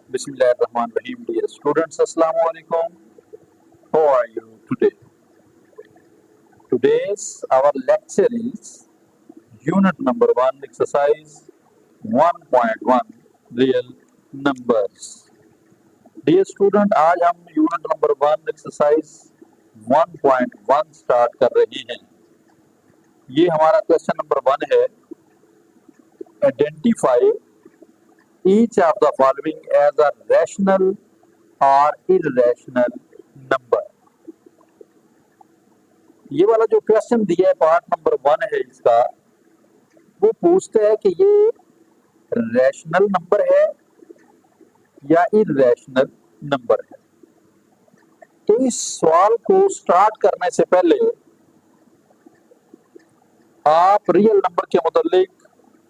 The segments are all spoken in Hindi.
Bismillahirrahmanirrahim. Dear students, Assalamu alaikum. How are you today? Today's our lecture is unit number 1, exercise 1.1, real numbers. Dear student, आज हम यूनिट नंबर 1 एक्सरसाइज 1.1 स्टार्ट कर रहे हैं. ये हमारा क्वेश्चन नंबर 1 है. Identify each of the following as a rational or irrational number. ये वाला जो क्वेश्चन दिया है पार्ट नंबर 1 है इसका, वो पूछते हैं कि ये रैशनल नंबर है या इररेशनल नंबर है. तो इस सवाल को स्टार्ट करने से पहले आप रियल नंबर के मुतालिक,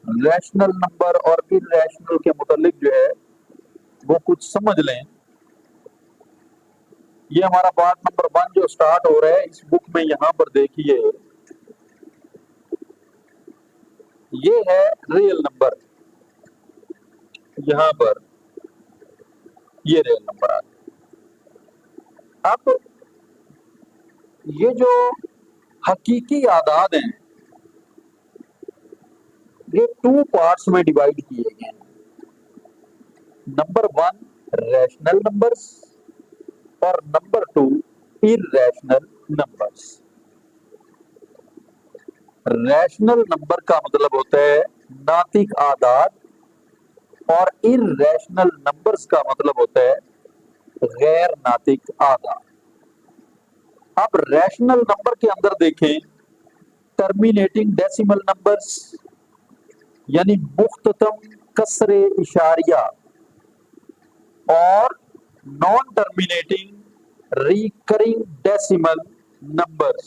रैशनल नंबर और इररेशनल के मुतालिक जो है वो कुछ समझ लें. ये हमारा पार्ट नंबर 1 जो स्टार्ट हो रहा है इस बुक में, यहां पर देखिए ये है रियल नंबर, यहां पर ये रियल नंबर आ गया. अब ये जो हकीकी आदाद हैं ये 2 पार्ट्स में डिवाइड किए गए हैं. नंबर 1 रैशनल नंबर्स और number 2 irrational numbers. Rational number का मतलब होता है नातिक आदाद और इररेशनल नंबर्स का मतलब होता है गैर नातिक आदाद. अब रैशनल नंबर के अंदर देखें टर्मिनेटिंग डेसिमल नंबर्स यानी मुख्ततम कसरे इशारिया और non terminating recurring decimal numbers.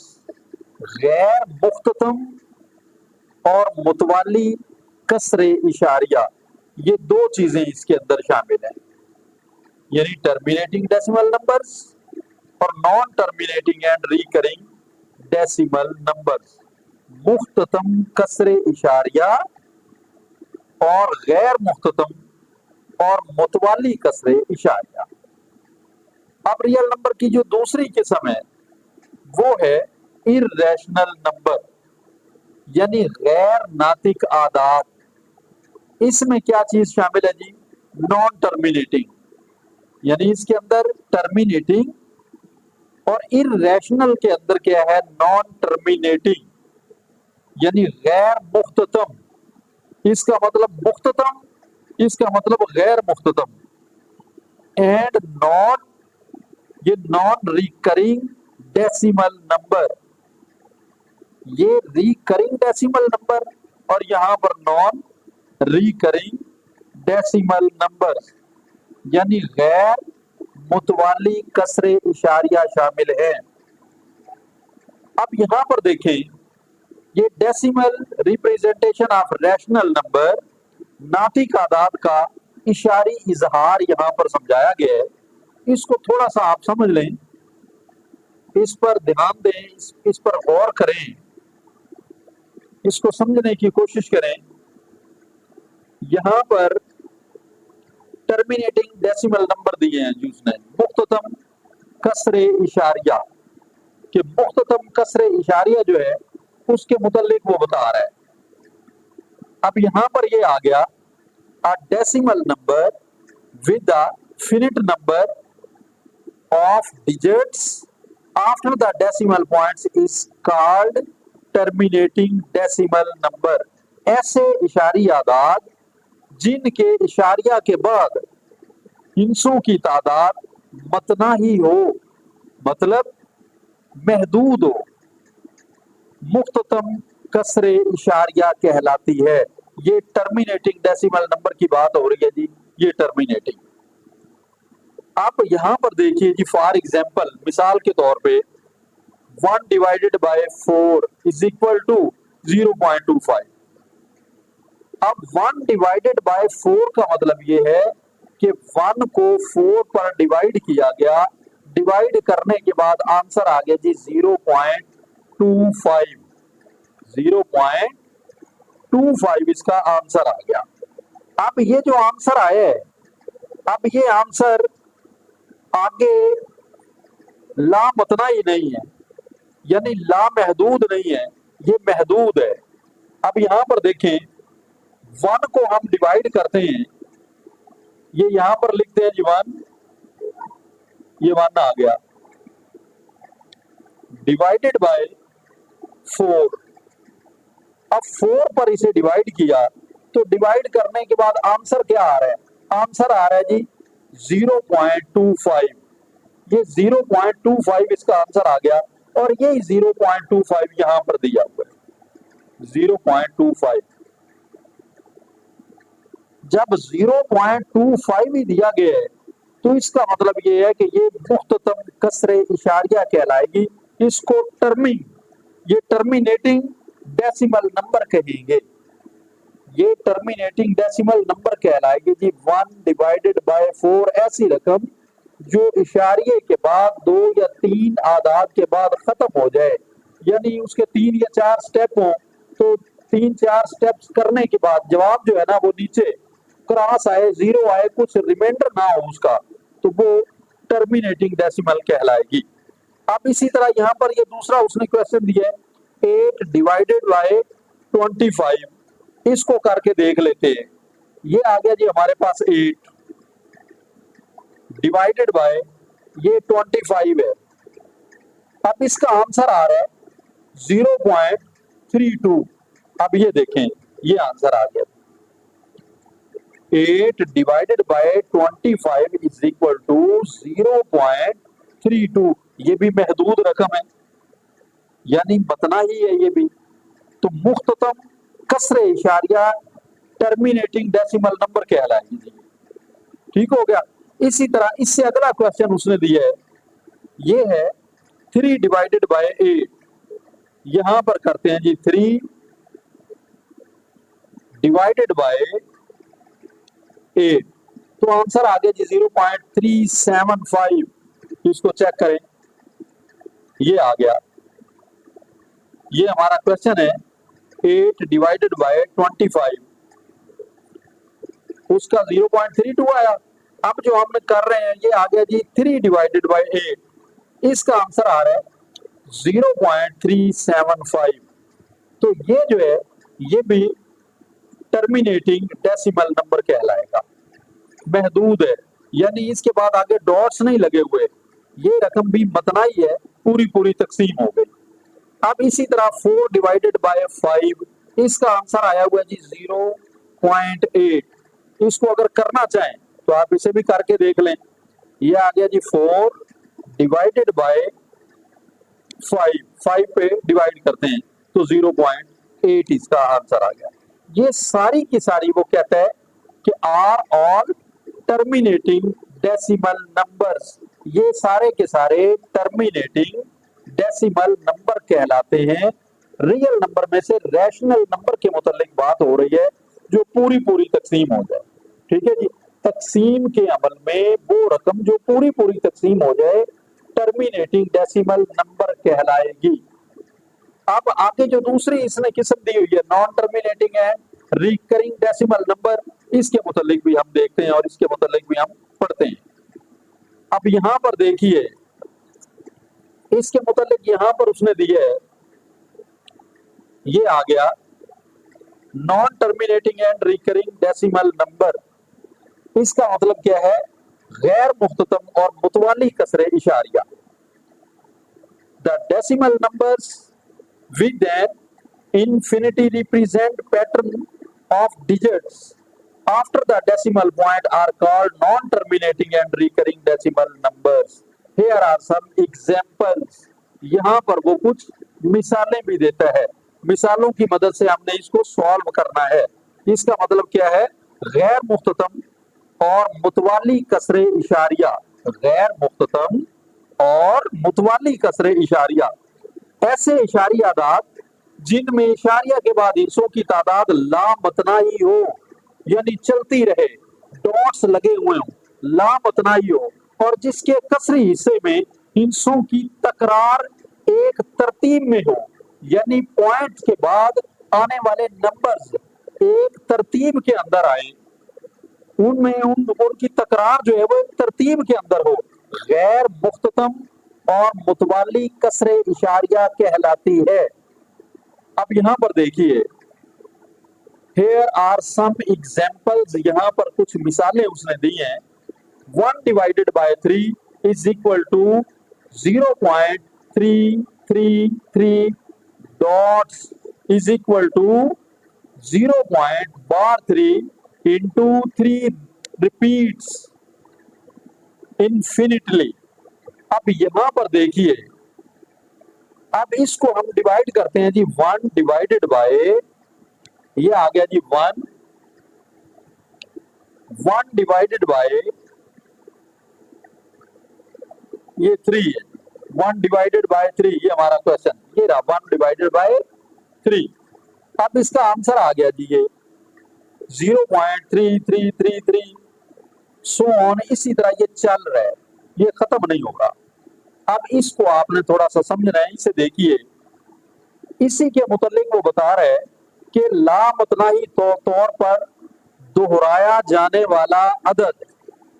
गैर मुख्ततम और मुतवाली कसरे इशारिया, ये 2 चीजें इसके अंदर शामिल हैं. यानी टर्मिनेटिंग डेसिमल नंबर्स और non terminating and recurring decimal numbers. मुख्ततम कसरे इशारिया और गैर मुख्ततम और मुतवाली कसरे इशारिया. अब रियल नंबर की जो दूसरी किस्म है वो है इररेशनल नंबर यानी गैर नातिक आदाद. इसमें क्या चीज शामिल है जी? नॉन टर्मिनेटिंग, यानी इसके अंदर टर्मिनेटिंग, और इररेशनल के अंदर क्या है? नॉन टर्मिनेटिंग यानी गैर मुख्ततम. इसका मतलब मुख्ततम, इसका मतलब गैर मुख्ततम. एंड नॉन, ये नॉन रिकरिंग डेसिमल नंबर, ये रिकरिंग डेसिमल नंबर और यहां पर नॉन रिकरिंग डेसिमल नंबर यानी गैर मुतवाली कसरे इशारिया शामिल है. अब यहां पर देखें ये decimal representation of rational number, नातिक आदाद का इशारी इजहार यहां पर समझाया गया है. इसको थोड़ा सा आप समझ लें, इस पर ध्यान दें, इस पर गौर करें, इसको समझने की कोशिश करें. यहां पर टर्मिनेटिंग डेसिमल नंबर दिए हैं जी उसने, मुख्ततम कसरे इशारिया, कि मुख्ततम कसरे इशारिया जो है उसके मुतालिक वो बता रहा है. अब यहां पर ये आ गया a decimal number with the finite number of digits after the decimal points is called terminating decimal number. ऐसे इशारी आदाद जिनके इशारिया के बाद हिंसों की तादाद मतना ही हो, मतलब महदूद हो, मुख्ततम कसरे इशारिया कहलाती है. ये टर्मिनेटिंग डेसिमल नंबर की बात हो रही है जी, ये टर्मिनेटिंग. आप यहां पर देखिए जी, फॉर एग्जांपल, मिसाल के तौर पे 1 divided by 4 is equal to 0.25. अब 1 डिवाइडेड बाय 4 का मतलब ये है कि 1 को 4 पर डिवाइड किया गया, डिवाइड करने के बाद आंसर आ गया जी 0.25. 0.25 इसका आंसर आ गया. अब ये जो आंसर आया है अब ये आंसर आगे लामतना ही नहीं है, यानी लामहदूद नहीं है, ये महदूद है। अब यहां पर देखें, 1 को हम डिवाइड करते हैं, ये यहां पर लिखते हैं जी 1, ये 1 आ गया, डिवाइडेड बाय 4। अब 4 पर इसे डिवाइड किया, तो डिवाइड करने के बाद आंसर क्या आ रहा है? आंसर आ रहा है जी 0.25। ये 0.25 इसका आंसर आ गया, और ये 0.25 यहां पर दिया हुआ है, 0.25। जब 0.25 ही दिया गया है, तो इसका मतलब ये है कि ये मुख्ततम कसरे इशारिया कहलाएगी। इसको ये टर्मिनेटिंग डेसिमल नंबर कहेंगे, ये टर्मिनेटिंग डेसिमल नंबर कहलाएगी जी। 1 डिवाइडेड बाय 4 ऐसी रकम जो इशारिये के बाद 2 या 3 आदाद के बाद खत्म हो जाए, यानी उसके 3 या 4 स्टेप हो, तो 3-4 स्टेप्स करने के बाद जवाब जो है ना वो नीचे क्रॉस आए, 0 आए, कुछ रिमाइंडर ना हो उसका, तो वो टर्मिनेटिंग डेसिमल कहलाएगी। अब इसी तरह यहाँ पर ये दूसरा उसने क्वेश्चन दिया है, 8 डिवाइडेड बाय 25, इसको करके देख लेते हैं। ये आ गया जी हमारे पास 8 डिवाइडेड बाय ये 25 है। अब इसका आंसर आ रहा है 0.32। अब ये देखें, ये आंसर आ गया, 8 divided by 25 is equal to 0.32। ये भी महदूद रकम है, यानी बतना ही है ये भी। तो मुख्ततम कसरे इशारिया टर्मिनेटिंग डेसिमल नंबर कहलाएगी जी। ठीक हो गया। इसी तरह इससे अगला क्वेश्चन उसने दिया है, ये है 3 डिवाइडेड बाय 8। यहां पर करते हैं जी 3 डिवाइडेड बाय 8, तो आंसर आ गया जी 0.375। इसको चेक करें, ये आ गया, ये हमारा क्वेश्चन है 8 डिवाइडेड बाय 25, उसका 0.32 आया। अब जो हम कर रहे हैं ये आ गया जी 3 डिवाइडेड बाय 8, इसका आंसर आ रहा है 0.375। तो ये जो है ये भी टर्मिनेटिंग डेसिमल नंबर कहलाएगा, महदूद है, यानी इसके बाद आगे डॉट्स नहीं लगे हुए, ये रकम भी मतनाई है, पूरी पूरी तकसीम हो गई। अब इसी तरह 4 डिवाइडेड बाय 5, इसका आंसर आया हुआ है जी 0.8। इसको अगर करना चाहें तो आप इसे भी करके देख लें, ये आ गया जी 4 डिवाइडेड बाय 5 पे डिवाइड करते हैं तो 0.8 इसका आंसर आ गया। ये सारी की सारी वो कहता है कि are all terminating decimal numbers, ये सारे के सारे टर्मिनेटिंग डेसिमल नंबर कहलाते हैं। रियल नंबर में से रैशनल नंबर के मुतालिक बात हो रही है जो पूरी पूरी तकसीम हो जाए। ठीक है जी, तकसीम के अमल में वो रकम जो पूरी पूरी तकसीम हो जाए टर्मिनेटिंग डेसिमल नंबर कहलाएगी। अब आगे जो दूसरी इसने किस्म दी हुई है नॉन टर्मिनेटिंग है रिकरिंग डेसिमल नंबर, इसके मुतालिक भी हम देखते हैं और इसके मुतालिक भी हम पढ़ते हैं। अब यहां पर देखिए, इसके मुतालिक यहां पर उसने दिया है, ये आ गया non terminating and recurring decimal number. इसका मतलब क्या है? गैर मुख्ततम और मुतवाली कसरे इशारिया। The decimal numbers with an infinity represent pattern of digits after the decimal point are called non-terminating and recurring decimal numbers. Here are some examples. यहाँ पर वो कुछ मिसालें भी देता है, मिसालों की मदद से हमने इसको सॉल्व करना है। इसका मतलब क्या है? गैर मुख्ततम और मुतवाली कसरे इशारिया, गैर मुख्ततम और मुतवाली कसरे इशारिया, ऐसे इशारी आदाद जिनमें इशारिया के बाद हिस्सों की तादाद लामतनाई हो, यानी चलती रहे, डॉट्स लगे हुए हो, लामतनाई हो, और जिसके कसरी हिस्से में हिस्सों की तकरार एक तरतीब में हो, यानी पॉइंट के बाद आने वाले नंबर्स एक तरतीब के अंदर आए, उनमें उनकी तकरार जो है वो एक तरतीब के अंदर हो, गैर मुख्ततम और मुतवाली कसरे इशारिया कहलाती है। अब यहाँ पर देखिए, here are some examples, यहाँ पर कुछ मिसालें उसने दी हैं। 1 divided by 3 is equal to 0.333 dots is equal to 0.3 into 3 repeats infinitely। अब यहाँ पर देखिए, अब इसको हम डिवाइड करते हैं जी, 1 डिवाइडेड बाय, ये आ गया जी 1 डिवाइडेड बाय ये 3 है, 1 डिवाइडेड बाय 3, ये हमारा क्वेश्चन, ये रहा 1 डिवाइडेड बाय 3। अब इसका आंसर आ गया जी ये 0.3333 सो ऑन, इसी तरह ये चल रहा है, ये खत्म नहीं होगा। अब इसको आपने थोड़ा सा समझना है, इसे देखिए, इसी के मुतालिक वो बता रहा है कि लामतनाही तौर पर दोहराया जाने वाला अदद,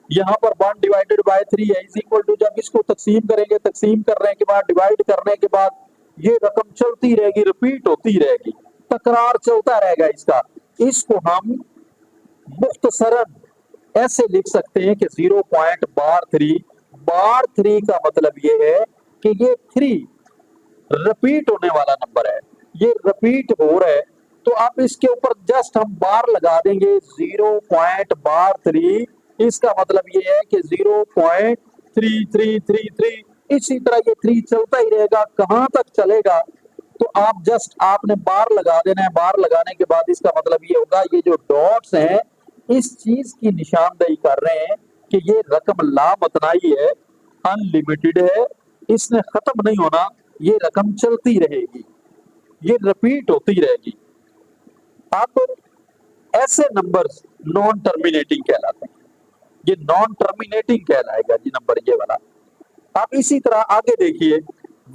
यहाँ पर 1 डिवाइडेड बाय 3 है, इज इक्वल टू, जब इसको तकसीम करेंगे, तकसीम करने के बाद, डिवाइड करने के बाद, ये रकम चलती रहेगी, रिपीट होती रहेगी, तकरार चलता रहेगा इसका। इसको हम मुख्तसरन ऐसे लिख सकते हैं कि 0.3 बार 3 का मतलब ये है कि ये 3 रिपीट होने वाला नंबर है, ये रिपीट हो रहा है, तो आप इसके ऊपर जस्ट हम बार लगा देंगे 0.3, इसका मतलब ये है कि 0.3333, इसी तरह ये 3 चलता ही रहेगा, कहां तक चलेगा, तो आप जस्ट आपने बार लगा देना है। बार लगाने के बाद इसका मतलब ये होगा, ये जो डॉट्स हैं इस चीज की निशानदेही कर रहे हैं कि ये रकम लामतनाई है, अनलिमिटेड है, इसने खत्म नहीं होना, ये रकम चलती रहेगी, ये रिपीट होती रहेगी। अब ऐसे नंबर्स नॉन टर्मिनेटिंग कहलाते हैं, ये नॉन टर्मिनेटिंग कहलाएगा जी नंबर ये वाला। अब इसी तरह आगे देखिए,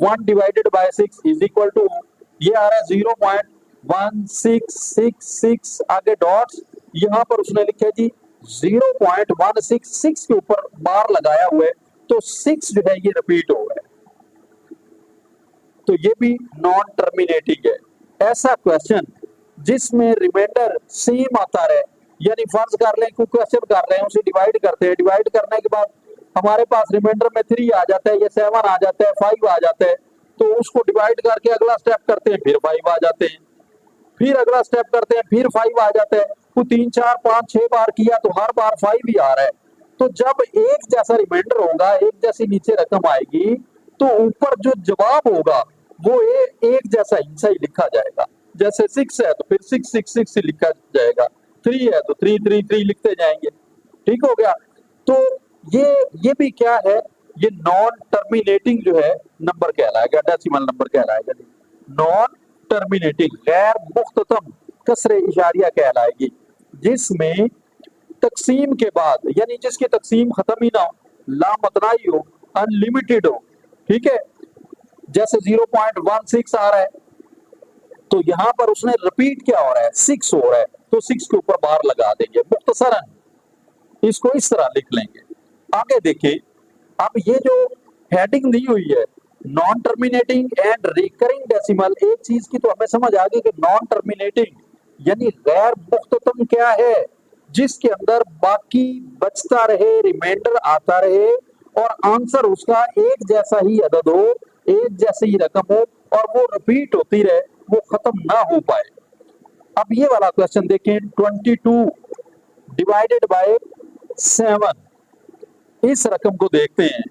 1 divided by 6 is equal to, ये आ रहा है 0.1666, आगे डॉट्स, यहाँ पर उसने लिखा है जी 0.166 के ऊपर बार लगाया हुआ है, तो 6 जो है ये रिपीट हो रहा है, तो ये भी नॉन टर्मिनेटिंग है। ऐसा क्वेश्चन जिसमें रिमाइंडर सेम आता रहे, यानी फर्ज कर लें कोई क्वेश्चन कर रहे हैं, उसे डिवाइड करते हैं, डिवाइड करने के बाद हमारे पास रिमाइंडर में 3 आ जाता है, या 7 आ जाता है, 5 आ जाता है, तो उसको डिवाइड करके अगला स्टेप करते हैं, फिर 5 आ जाते हैं, फिर अगला स्टेप करते हैं, फिर 5 आ जाता है, तो 3 4 5 6 बार किया तो हर बार 5 ही आ रहा है। तो जब एक जैसा रिमाइंडर होगा, एक जैसी नीचे रकम आएगी, तो ऊपर जो जवाब होगा वो एक जैसा हिस्सा ही लिखा जाएगा। जैसे 6 है तो फिर 666 लिखा जाएगा, 3 है तो 333 लिखते जाएंगे, ठीक हो गया। तो ये भी क्या है, ये नॉन टर्मिनेटिंग जो है नंबर कहलाएगा, डेसिमल नंबर कहलाएगा, नॉन टर्मिनेटिंग, गैर मुख्ततम कसरे इशारिया कहलाएगी, जिसमें तकसीम के बाद, यानी जिसकी तकसीम खत्म ही ना हो, लामतनाई हो, अनलिमिटेड हो, ठीक है। जैसे 0.16 आ रहा है, तो यहां पर उसने रिपीट क्या हो रहा है, 6 हो रहा है, तो 6 के ऊपर बार लगा देंगे, मुख्तसरन इसको इस तरह लिख लेंगे। आगे देखिए, अब ये जो हेडिंग दी हुई है, non terminating and recurring decimal, एक चीज की तो हमें समझ आ गई कि नॉन टर्मिनेटिंग यानी गैर मुख्ततम क्या है, जिसके अंदर बाकी बचता रहे, रिमाइंडर आता रहे और आंसर उसका एक जैसा ही अदद हो, एक जैसी ही रकम हो और वो रिपीट होती रहे, वो खत्म ना हो पाए। अब ये वाला क्वेश्चन देखें, 22 डिवाइडेड बाय 7, इस रकम को देखते हैं,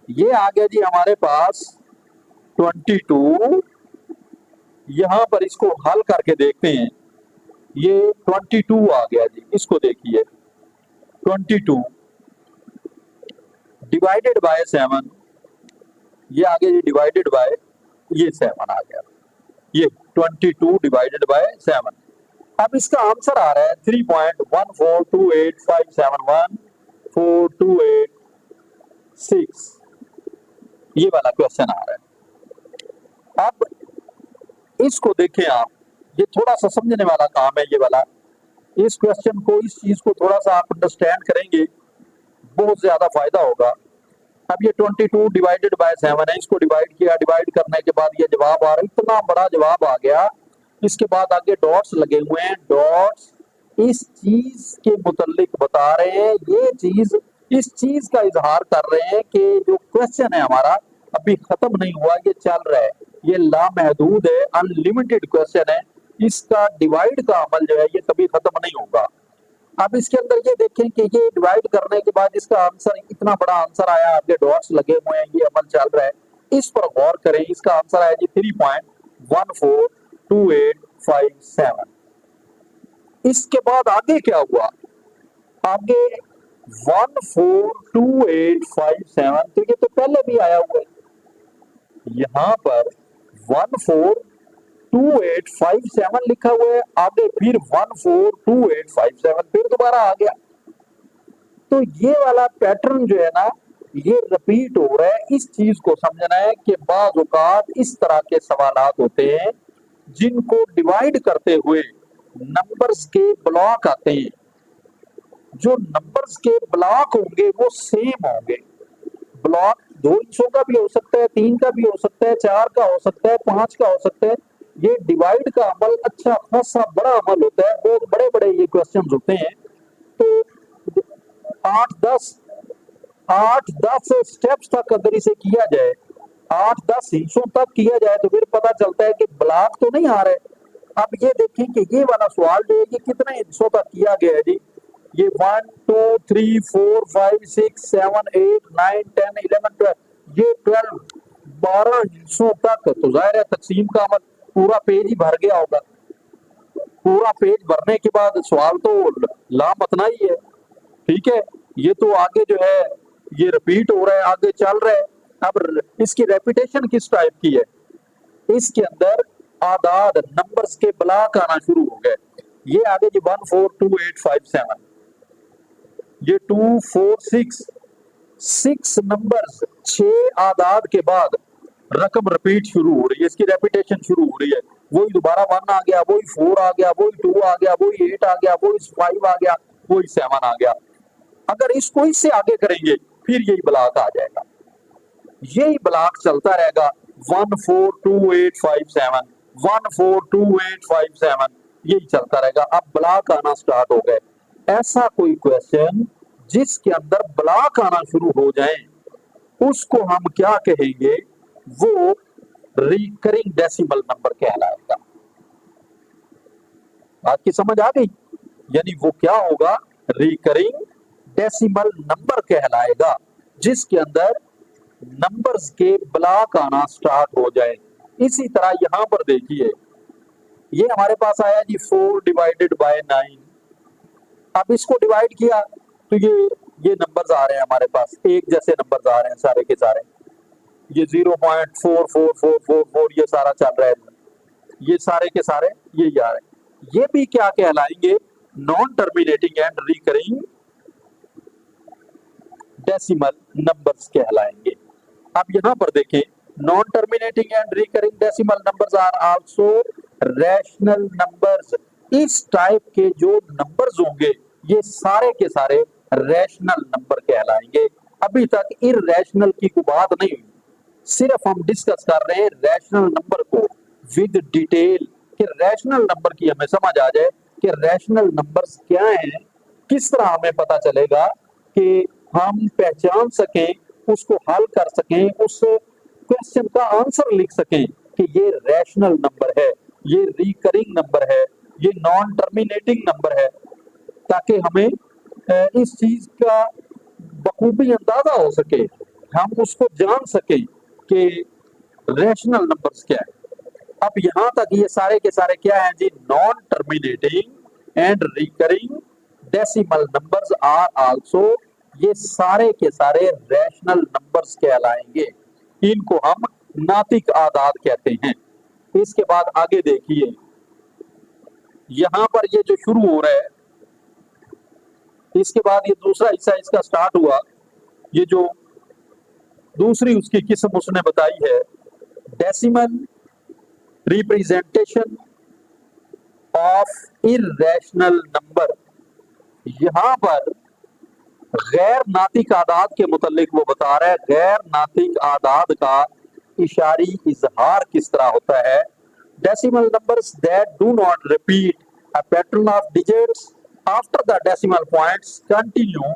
ये आ गया जी हमारे पास 22, यहां पर इसको हल करके देखते हैं, ये 22 आ गया जी, इसको देखिए 22 डिवाइडेड बाय 7, ये आ गया जी डिवाइडेड बाय ये 7 आ गया, ये 22 डिवाइडेड बाय 7। अब इसका आंसर आ रहा है 3.14285714286, ये वाला क्वेश्चन आ रहा है। अब इसको देखें आप, ये थोड़ा सा समझने वाला काम है ये वाला। इस क्वेश्चन को, इस चीज को थोड़ा सा आप अंडरस्टैंड करेंगे, बहुत ज्यादा फायदा होगा। अब ये 22 डिवाइडेड बाय 7 है, इसको डिवाइड किया, डिवाइड करने के बाद ये जवाब आ रहा है, इतना बड़ा जवाब आ गया। इसके बाद आगे डॉट्स लगे हुए हैं, डॉट्स इस चीज के मुतल्लिक बता रहे हैं, ये चीज इस चीज का इजहार कर रहे हैं कि जो क्वेश्चन है हमारा अभी खत्म नहीं हुआ, ये चल रहा है, ये लामहदूद है, अनलिमिटेड क्वेश्चन है, इसका डिवाइड का अमल जो है ये कभी खत्म नहीं होगा। अब इसके अंदर ये देखें कि ये डिवाइड करने के बाद इसका आंसर, इतना बड़ा आंसर आया, आगे डॉट्स लगे हुए हैं, ये अमल चल रहा है, इस पर गौर करें। इसका आंसर आया जी 3.142857। इसके बाद आगे क्या हुआ, आगे 142857, तो ये तो पहले भी आया हुआ है, यहां पर 142857 लिखा हुआ है, आगे फिर 142857 फिर दोबारा आ गया। तो ये वाला पैटर्न जो है ना, ये रिपीट हो रहा है। इस चीज को समझना है कि बाज़ औक़ात इस तरह के सवालात होते हैं जिनको डिवाइड करते हुए नंबर्स के ब्लॉक आते हैं, जो नंबर्स के ब्लॉक होंगे वो सेम होंगे। ब्लॉक 2 हिस्सों का भी हो सकता है, 3 का भी हो सकता है, 4 का हो सकता है, 5 का हो सकता है। ये डिवाइड का अमल अच्छा खासा बड़ा अमल होता है, बहुत बड़े बड़े ये क्वेश्चंस होते हैं। तो 8-10 स्टेप्स तक अगर इसे किया जाए, 8-10 हिस्सों तक किया जाए, तो फिर पता चलता है कि ब्लॉक तो नहीं आ रहे। अब ये देखें कि ये वाला सवाल जो है ये कितने हिस्सों तक किया गया है जी, ये 1 2 3 4 5 6 7 8 9 10 11 12, ये 12 हिस्सों तक। तो जाहिर है तकसीम का अमल, पूरा पेज ही भर गया होगा। पूरा पेज भरने के बाद सवाल तो लामतना ही है, ठीक है। ये तो आगे जो है ये रिपीट हो रहा है, आगे चल रहा है। अब इसकी रेपिटेशन किस टाइप की है, इसके अंदर आदाद नंबर्स के ब्लॉक आना शुरू हो गए। ये आगे जी 142857, ये 246, 6 नंबर्स, 6 आदाद के बाद रकम रिपीट शुरू हो रही है, इसकी रेपिटेशन शुरू हो रही है। वही दोबारा 1 आ गया, वही 4 आ गया, वही 2 आ गया, वही 8 आ गया, वही 5 आ गया, वही 7 आ गया। अगर इसको इससे आगे करेंगे फिर यही ब्लॉक आ जाएगा, यही ब्लॉक चलता रहेगा। 142857, 142857, यही चलता रहेगा। अब ब्लॉक आना स्टार्ट हो गए। ऐसा कोई क्वेश्चन जिसके अंदर ब्लॉक आना शुरू हो जाए उसको हम क्या कहेंगे, वो रिकरिंग डेसिमल नंबर कहलाएगा। बात की समझ आ गई, यानी वो क्या होगा, रिकरिंग डेसिमल नंबर कहलाएगा, जिसके अंदर नंबर्स के ब्लॉक आना स्टार्ट हो जाए। इसी तरह यहां पर देखिए, ये हमारे पास आया जी 4 डिवाइडेड बाय 9। अब इसको डिवाइड किया तो ये नंबर्स आ रहे हैं हमारे पास, एक जैसे नंबर्स आ रहे हैं सारे के सारे, ये 0.44444 ये सारा चल रहा है, ये सारे के सारे यही आ रहे हैं। ये भी क्या कहलाएंगे, non terminating and recurring decimal numbers कहलाएंगे। अब यहां पर देखें, non terminating and recurring decimal numbers are also rational numbers. इस टाइप के जो नंबर्स होंगे ये सारे के सारे रैशनल नंबर कहलाएंगे। अभी तक इररैशनल की कोई बात नहीं हुई, सिर्फ हम डिस्कस कर रहे हैं रैशनल नंबर को विद डिटेल, कि रैशनल नंबर की हमें समझ आ जाए कि रैशनल नंबर्स क्या हैं, किस तरह हमें पता चलेगा कि हम पहचान सकें, उसको हल कर सकें, उस क्वेश्चन का आंसर लिख सकें कि ये रैशनल नंबर है, ये रिकरिंग नंबर है, ये नॉन टर्मिनेटिंग नंबर है, ताकि हमें इस चीज का बखूबी अंदाजा हो सके, हम उसको जान सके कि रैशनल नंबर्स क्या है। अब यहां तक ये सारे के सारे क्या हैं जी, non terminating and recurring decimal numbers are also, ये सारे के सारे रैशनल नंबर्स कहलाएंगे। इनको हम नातिक आदाद कहते हैं। इसके बाद आगे देखिए, यहां पर ये जो शुरू हो रहा है, इसके बाद ये दूसरा हिस्सा इसका स्टार्ट हुआ। ये जो दूसरी उसकी किस्म उसने बताई है, decimal representation of irrational number. यहां पर गैर नातिक आदाद के मुतालिक वो बता रहा है गैर नातिक आदाद का इशारी इजहार किस तरह होता है। Decimal numbers that do not repeat a pattern of digits after the decimal points continue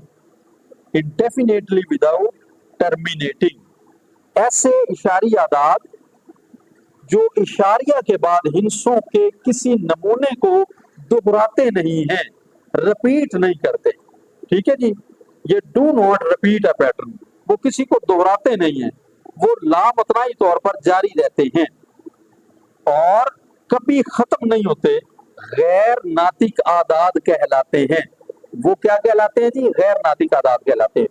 indefinitely without terminating. ऐसे इशारी आदाद जो इशारिया के बाद हिंसों के किसी नमूने को दोहराते नहीं हैं, रिपीट नहीं करते। ठीक है जी, ये do not repeat a pattern, वो किसी को दोहराते नहीं है, वो लामतनाई तौर पर जारी रहते हैं और कभी खत्म नहीं होते, गैर नातिक आदाद कहलाते हैं। वो क्या कहलाते हैं जी? गैर नातिक आदाद कहलाते हैं।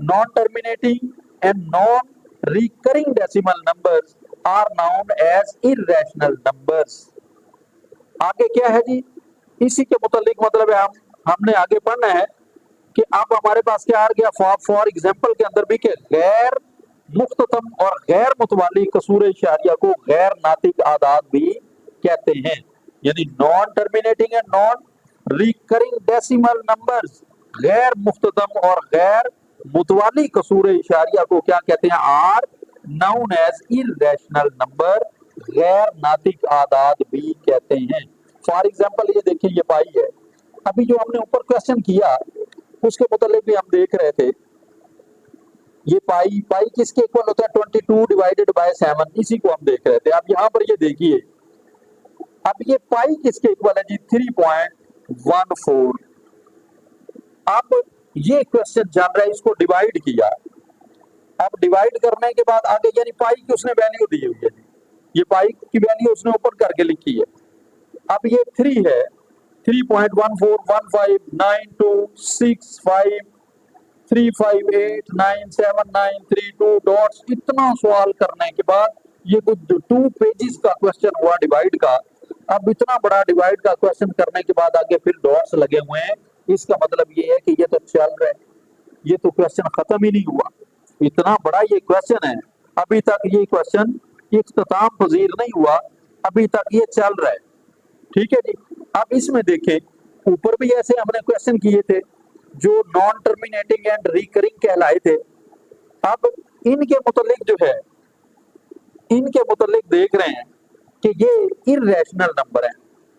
Non terminating and non recurring decimal numbers are known as irrational numbers. आगे क्या है जी? इसी के मुतालिक मतलब है हमने आगे पढ़ना है कि अब हमारे पास क्या आ गया फॉर एग्जाम्पल के अंदर भी के गैर मुख्ततम और गैर मुतवाली कसूर इशारिया को गैर नातिक आदाद भी कहते हैं। यानी non terminating and non recurring decimal numbers, गैर मुख्ततम और गैर मुतवाली कसूर इशारिया को क्या कहते हैं? Are known as irrational number, गैर नातिक आदाद भी कहते हैं। फॉर एग्जाम्पल ये देखिए, ये पाई है, अभी जो हमने ऊपर क्वेश्चन किया उसके मुतालिक भी हम देख रहे थे, ये पाई किसके इक्वल होता है? 22 डिवाइडेड बाय 7, इसी को हम देख रहे थे। अब यहाँ पर ये देखिए, अब ये पाई किसके इक्वल है जी? 3.14। अब ये क्वेश्चन चल रहा है, इसको डिवाइड किया, अब डिवाइड करने के बाद आगे यानी पाई की उसने वैल्यू दी हुई है, ये पाई की वैल्यू उसने ऊपर करके लिखी है। अब ये 3 है, 3.1415926535897932 डॉट्स। इतना सवाल करने के बाद ये कुछ 2 पेजेस का क्वेश्चन हुआ डिवाइड का। अब इतना बड़ा डिवाइड का क्वेश्चन करने के बाद आगे फिर डॉट्स लगे हुए हैं, इसका मतलब ये है कि ये तो चल रहा है, ये तो क्वेश्चन खत्म ही नहीं हुआ। इतना बड़ा ये क्वेश्चन है, अभी तक ये क्वेश्चन इख्तिताम पजीर नहीं हुआ, अभी तक ये चल रहा है। ठीक है जी, अब इसमें देखें, ऊपर भी ऐसे हमने क्वेश्चन किए थे जो नॉन टर्मिनेटिंग एंड रिकरिंग कहलाए थे। अब इनके मुतालिक जो है, इनके मुतालिक देख रहे हैं कि ये इर्रेशनल नंबर है।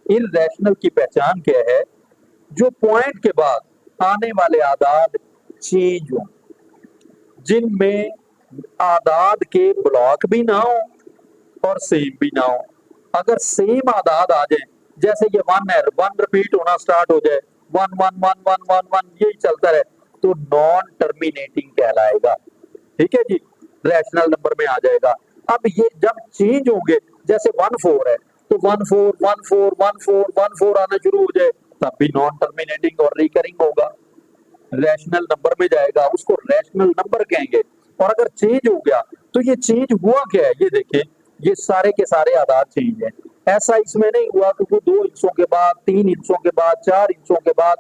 इर्रेशनल की पहचान क्या है? जो पॉइंट के बाद आने वाले आदाद चेंज हो, जिनमें आदाद के ब्लॉक भी ना हो और सेम भी ना हो। अगर सेम आदाद आ जाए, जैसे ये 1 है, 1 रिपीट होना स्टार्ट हो जाए, 1 1 1 1 1 1 यही चलता रहे, तो नॉन टर्मिनेटिंग कहलाएगा। ठीक है जी, रैशनल नंबर में आ जाएगा। अब ये जब चेंज होंगे, जैसे 1 4 है तो 1 4 1 4 1 4 1 4 आना शुरू हो जाए, तब भी नॉन टर्मिनेटिंग और रिकरिंग होगा, रैशनल नंबर में जाएगा, उसको रैशनल नंबर कहेंगे। और अगर चेंज हो गया तो ये चेंज हुआ क्या है? ये देखिए, ये सारे के सारे आदाद चेंज है। ऐसा इसमें नहीं हुआ क्योंकि 2 हिस्सों के बाद, 3 हिस्सों के बाद, 4 हिस्सों के बाद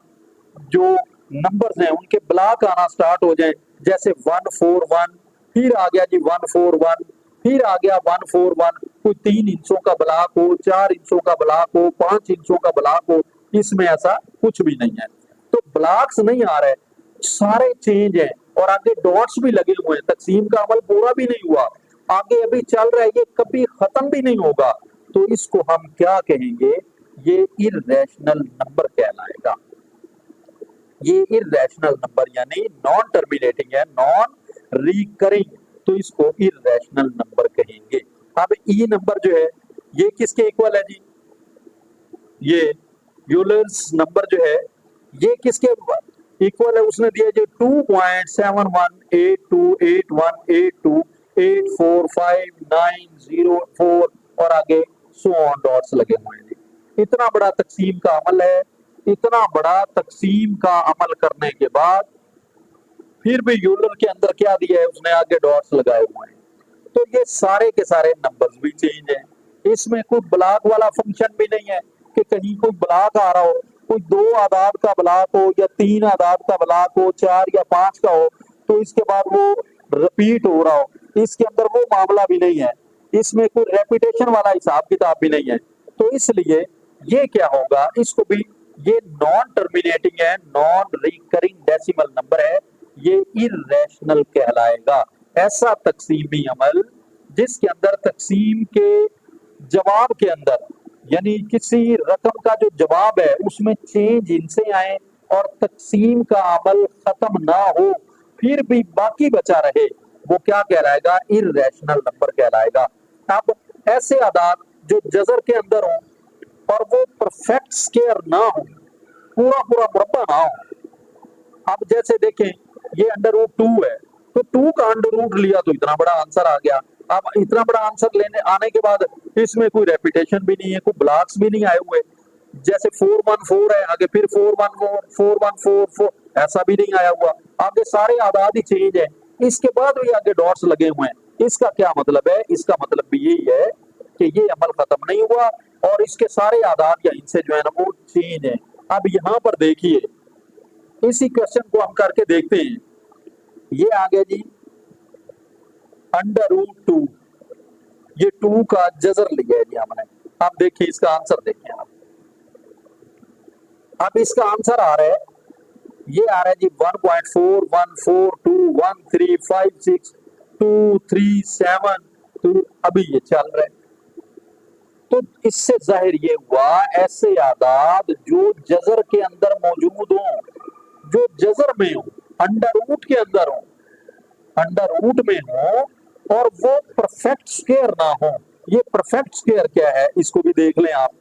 जो नंबर्स हैं उनके ब्लॉक आना स्टार्ट हो जाए, जैसे 1 4 1, फिर आ गया जी 1 4 1, फिर आ गया 1 4 1, कोई 3 हिस्सों का ब्लॉक हो, 4 हिस्सों का ब्लॉक हो, 5 हिस्सों का ब्लॉक हो, इसमें ऐसा कुछ भी नहीं है। तो ब्लॉक्स नहीं आ रहे, सारे चेंज है और आगे डॉट्स भी लगे हुए हैं, तकसीम का अमल पूरा भी नहीं हुआ, आगे अभी चल रहा है, ये कभी खत्म भी नहीं होगा। तो इसको हम क्या कहेंगे? ये इर्रेशनल नंबर कहलाएगा। ये इर्रेशनल नंबर यानी नॉन टर्मिनेटिंग है, नॉन रिकरिंग, तो इसको इर्रेशनल नंबर कहेंगे। अब ई नंबर जो है ये किसके इक्वल है जी? ये यूलर्स नंबर जो है ये किसके इक्वल है? उसने दिया जो 2.718282845904 और आगे सो ऑन डॉट्स लगे हुए हैं। इतना बड़ा तकसीम का अमल है, इतना बड़ा तकसीम का अमल करने के बाद फिर भी यूलर के अंदर क्या दिया है? उसने आगे डॉट्स लगाए हुए हैं। तो ये सारे के सारे नंबर्स भी चेंज हैं, इसमें कोई ब्लॉक वाला फंक्शन भी नहीं है कि कहीं कोई ब्लॉक आ रहा हो, कोई 2 आदाद का ब्लॉक हो या 3 आदाद का ब्लॉक हो, 4 या 5 का हो, तो इसके बाद वो रिपीट हो रहा हो, इसके अंदर वो मामला भी नहीं है, इसमें कोई रेपिटेशन वाला हिसाब किताब भी नहीं है। तो इसलिए ये क्या होगा, इसको भी, ये नॉन टर्मिनेटिंग है, नॉन रिकरिंग डेसिमल नंबर है, ये इर्रेशनल कहलाएगा। ऐसा तकसीमी अमल जिसके अंदर तकसीम के जवाब के अंदर, यानी किसी रकम का जो जवाब है उसमें चेंज इनसे आए और तकसीम का अमल खत्म ना हो फिर भी बाकी बचा रहे, वो क्या कहलाएगा, इर्रेशनल नंबर कहलाएगा। अब ऐसे आदाद जो जजर के अंदर हो और वो परफेक्ट स्क्वायर ना हो, पूरा पूरा मुरब्बा ना हो। अब जैसे देखें ये अंडर रूट 2 है, तो 2 का अंडर रूट लिया तो इतना बड़ा आंसर आ गया। अब इतना बड़ा आंसर लेने आने के बाद इसमें कोई रेपिटेशन भी नहीं है, कोई ब्लॉक्स भी नहीं आए हुए। जैसे 414 है, आगे फिर 414 4144, ऐसा भी नहीं आया हुआ, आगे सारे आदाद ही चेंज है, इसके बाद भी आगे डॉट्स लगे हुए हैं। इसका क्या मतलब है, इसका मतलब भी यही है कि ये अमल खत्म नहीं हुआ और इसके सारे आदाद या इनसे जो है ना वो चेंज है। अब यहाँ पर देखिए, इसी क्वेश्चन को हम करके देखते हैं। ये आ गया जी अंडर रूट 2, ये 2 का जजर लिया है जी हमने। अब देखिए इसका आंसर देखिए आप। अब इसका आंसर आ रहा है, ये आ रहा है जी 1.414213562372, अभी ये चल रहा है। तो इससे जाहिर ये हुआ ऐसे आदाद जो जजर के अंदर मौजूद हो, जो जजर में हो, अंडर रूट के अंदर हो, अंडर रूट में हो और वो परफेक्ट स्क्वायर ना हो। ये परफेक्ट स्क्वायर क्या है इसको भी देख लें आप।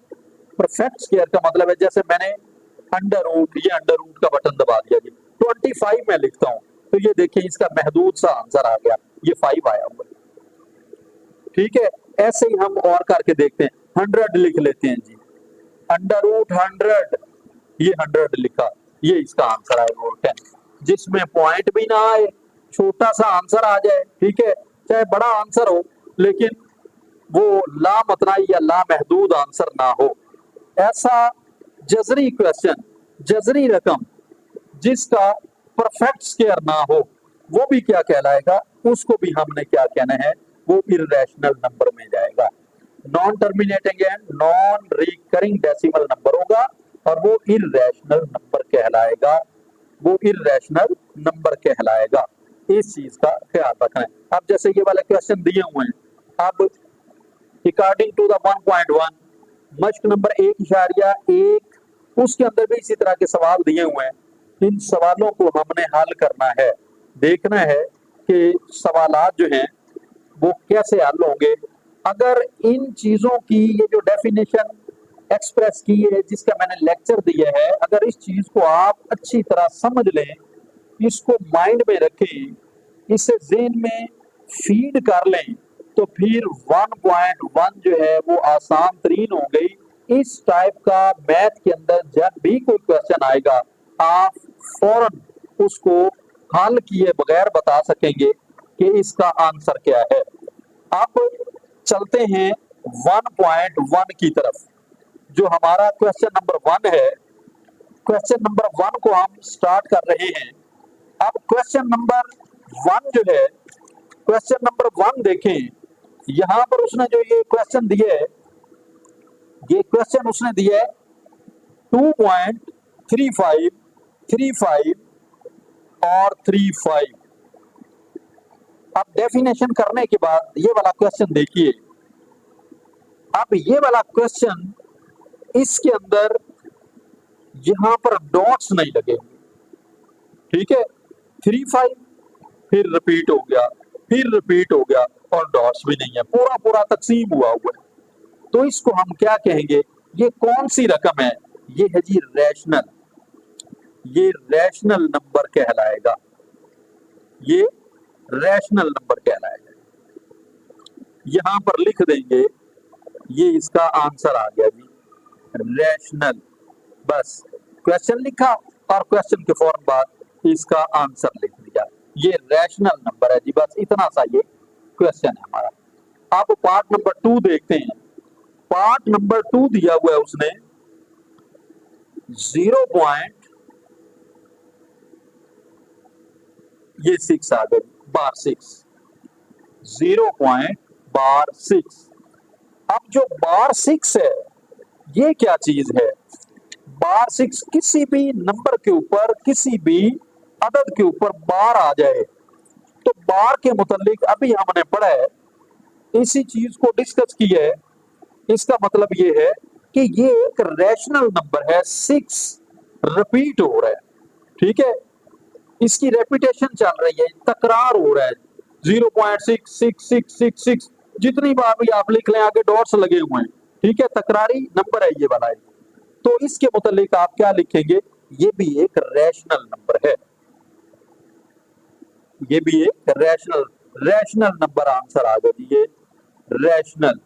परफेक्ट स्क्वायर का मतलब है, जैसे मैंने अंडर रूट, ये अंडर रूट का बटन दबा दिया जी, 25 में लिखता हूं, तो ये देखिए इसका महदूद सा आंसर आ गया, ये 5 आया हुआ। ठीक है, ऐसे ही हम और करके देखते हैं। 100 लिख लेते हैं जी, अंडर रूट 100, ये 100 लिखा, ये इसका आंसर आएगा 10, जिसमें पॉइंट भी ना आए, छोटा सा आंसर आ जाए। ठीक है, चाहे बड़ा आंसर हो लेकिन वो लामतनाई या लामहदूद आंसर ना हो। ऐसा जजरी क्वेश्चन, जजरी रकम जिसका परफेक्ट स्क्वायर ना हो, वो भी क्या कहलाएगा, उसको भी हमने क्या कहना है, वो इर्रेशनल नंबर में जाएगा। Non terminating and non recurring decimal number होगा और वो इर्रेशनल नंबर कहलाएगा, वो इर्रेशनल नंबर कहलाएगा। इस चीज का ख्याल रखना है। अब जैसे ये वाले क्वेश्चन दिए हुए हैं, अब अकॉर्डिंग टू द 1.1 मश्क नंबर 1.1, उसके अंदर भी इसी तरह के सवाल दिए हुए हैं। इन सवालों को हमने हल करना है, देखना है कि सवालात जो हैं वो कैसे हल होंगे। अगर इन चीजों की ये जो डेफिनेशन एक्सप्रेस की है, जिसका मैंने लेक्चर दिया है, अगर इस चीज को आप अच्छी तरह समझ लें, इसको माइंड में रखें, इसे ज़हन में फीड कर लें, तो फिर 1.1 जो है वो आसान तरीन हो गई। इस टाइप का मैथ के अंदर जब भी कोई क्वेश्चन आएगा, आप फौरन उसको हल किए बगैर बता सकेंगे कि इसका आंसर क्या है। अब चलते हैं 1.1 की तरफ, जो हमारा क्वेश्चन नंबर 1 है। क्वेश्चन नंबर 1 को हम स्टार्ट कर रहे हैं। अब क्वेश्चन नंबर 1 जो है, क्वेश्चन नंबर 1 देखें, यहां पर उसने जो ये क्वेश्चन दिया है, ये क्वेश्चन उसने दिया है 2.35, 35 और 35। अब डेफिनेशन करने के बाद ये वाला क्वेश्चन देखिए। अब ये वाला क्वेश्चन, इसके अंदर यहां पर डॉट्स नहीं लगे, ठीक है, 35 फिर रिपीट हो गया, फिर रिपीट हो गया और डॉट्स भी नहीं है, पूरा पूरा तकसीम हुआ हुआ है। तो इसको हम क्या कहेंगे, ये कौन सी रकम है, ये है जी रैशनल, ये रैशनल नंबर कहलाएगा, ये रैशनल नंबर कहलाएगा। यहां पर लिख देंगे, ये इसका आंसर आ गया जी, रैशनल। बस क्वेश्चन लिखा और क्वेश्चन के फौरन बाद इसका आंसर लिख दिया, ये रैशनल नंबर है जी। बस इतना सा ये क्वेश्चन है हमारा। अब पार्ट नंबर 2 देखते हैं। पार्ट नंबर 2 दिया हुआ है उसने 0.6 आ गई, बार 6, 0.6। अब जो बार 6 है, ये क्या चीज है? बार 6 किसी भी नंबर के ऊपर, किसी भी अदद के ऊपर बार आ जाए तो बार के मुतालिक अभी हमने पढ़ा है, इसी चीज को डिस्कस किया है। इसका मतलब ये है कि ये एक रैशनल नंबर है, 6 रिपीट हो रहा है, ठीक है, इसकी रेपिटेशन चल रही है, तकरार हो रहा है, 0.66666 जितनी बार भी आप लिख लें, आगे डॉट्स लगे हुए हैं, ठीक है, तकरारी नंबर है ये वाला है। तो इसके मुतालिक आप क्या लिखेंगे? ये भी एक रैशनल नंबर है, ये भी एक रैशनल नंबर आंसर आ गया ये रैशनल,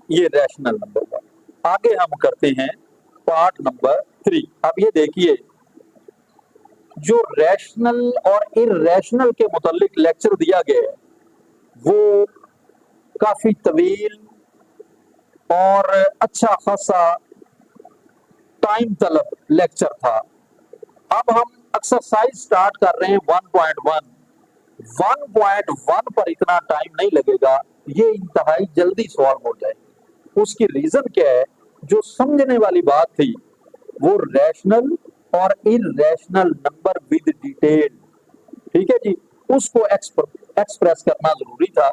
ये रैशनल नंबर है। आगे हम करते हैं पार्ट नंबर 3। अब ये देखिए, जो रैशनल और इररेशनल के मुतालिक लेक्चर दिया गया है वो काफी तवील और अच्छा खासा टाइम तलब लेक्चर था। अब हम एक्सरसाइज स्टार्ट कर रहे हैं 1.1। 1.1 पर इतना टाइम नहीं लगेगा, ये इंतहाई जल्दी सॉल्व हो जाएगी। उसकी रीजन क्या है? जो समझने वाली बात थी वो रैशनल और इररेशनल नंबर विद डिटेल, ठीक है जी, उसको एक्सप्रेस करना जरूरी था।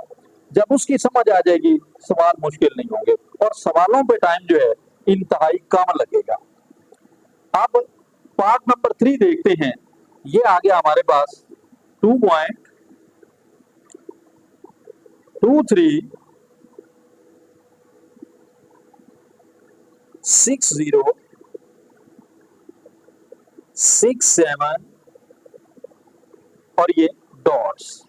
जब उसकी समझ आ जाएगी सवाल मुश्किल नहीं होंगे और सवालों पे टाइम जो है इंतहाई कम लगेगा। अब पार्ट नंबर 3 देखते हैं। ये आ गया हमारे पास 2.236067 और ये डॉट्स।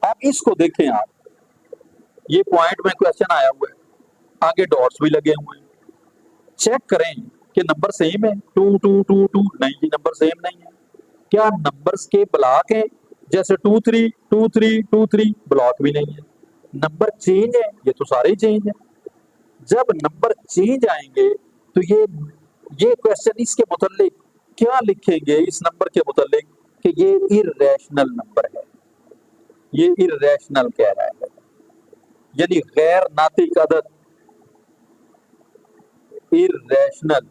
अब इसको देखें आप, ये पॉइंट में क्वेश्चन आया हुआ है, आगे डॉट्स भी लगे हुए हैं। चेक करें कि नंबर सेम है, 2 नहीं जी, नंबर सेम नहीं है। क्या नंबर्स के ब्लॉक हैं? जैसे 2 3 ब्लॉक भी नहीं है। नंबर चेंज है? ये तो सारे ही चेंज है। जब नंबर चेंज आएंगे तो ये क्वेश्चन इसके मुतालिक क्या लिखेंगे? इस नंबर के मुतालिक कि ये इररेशनल नंबर है, ये इररेशनल कह रहा है, यानी गैर नातिक अदद, इररेशनल,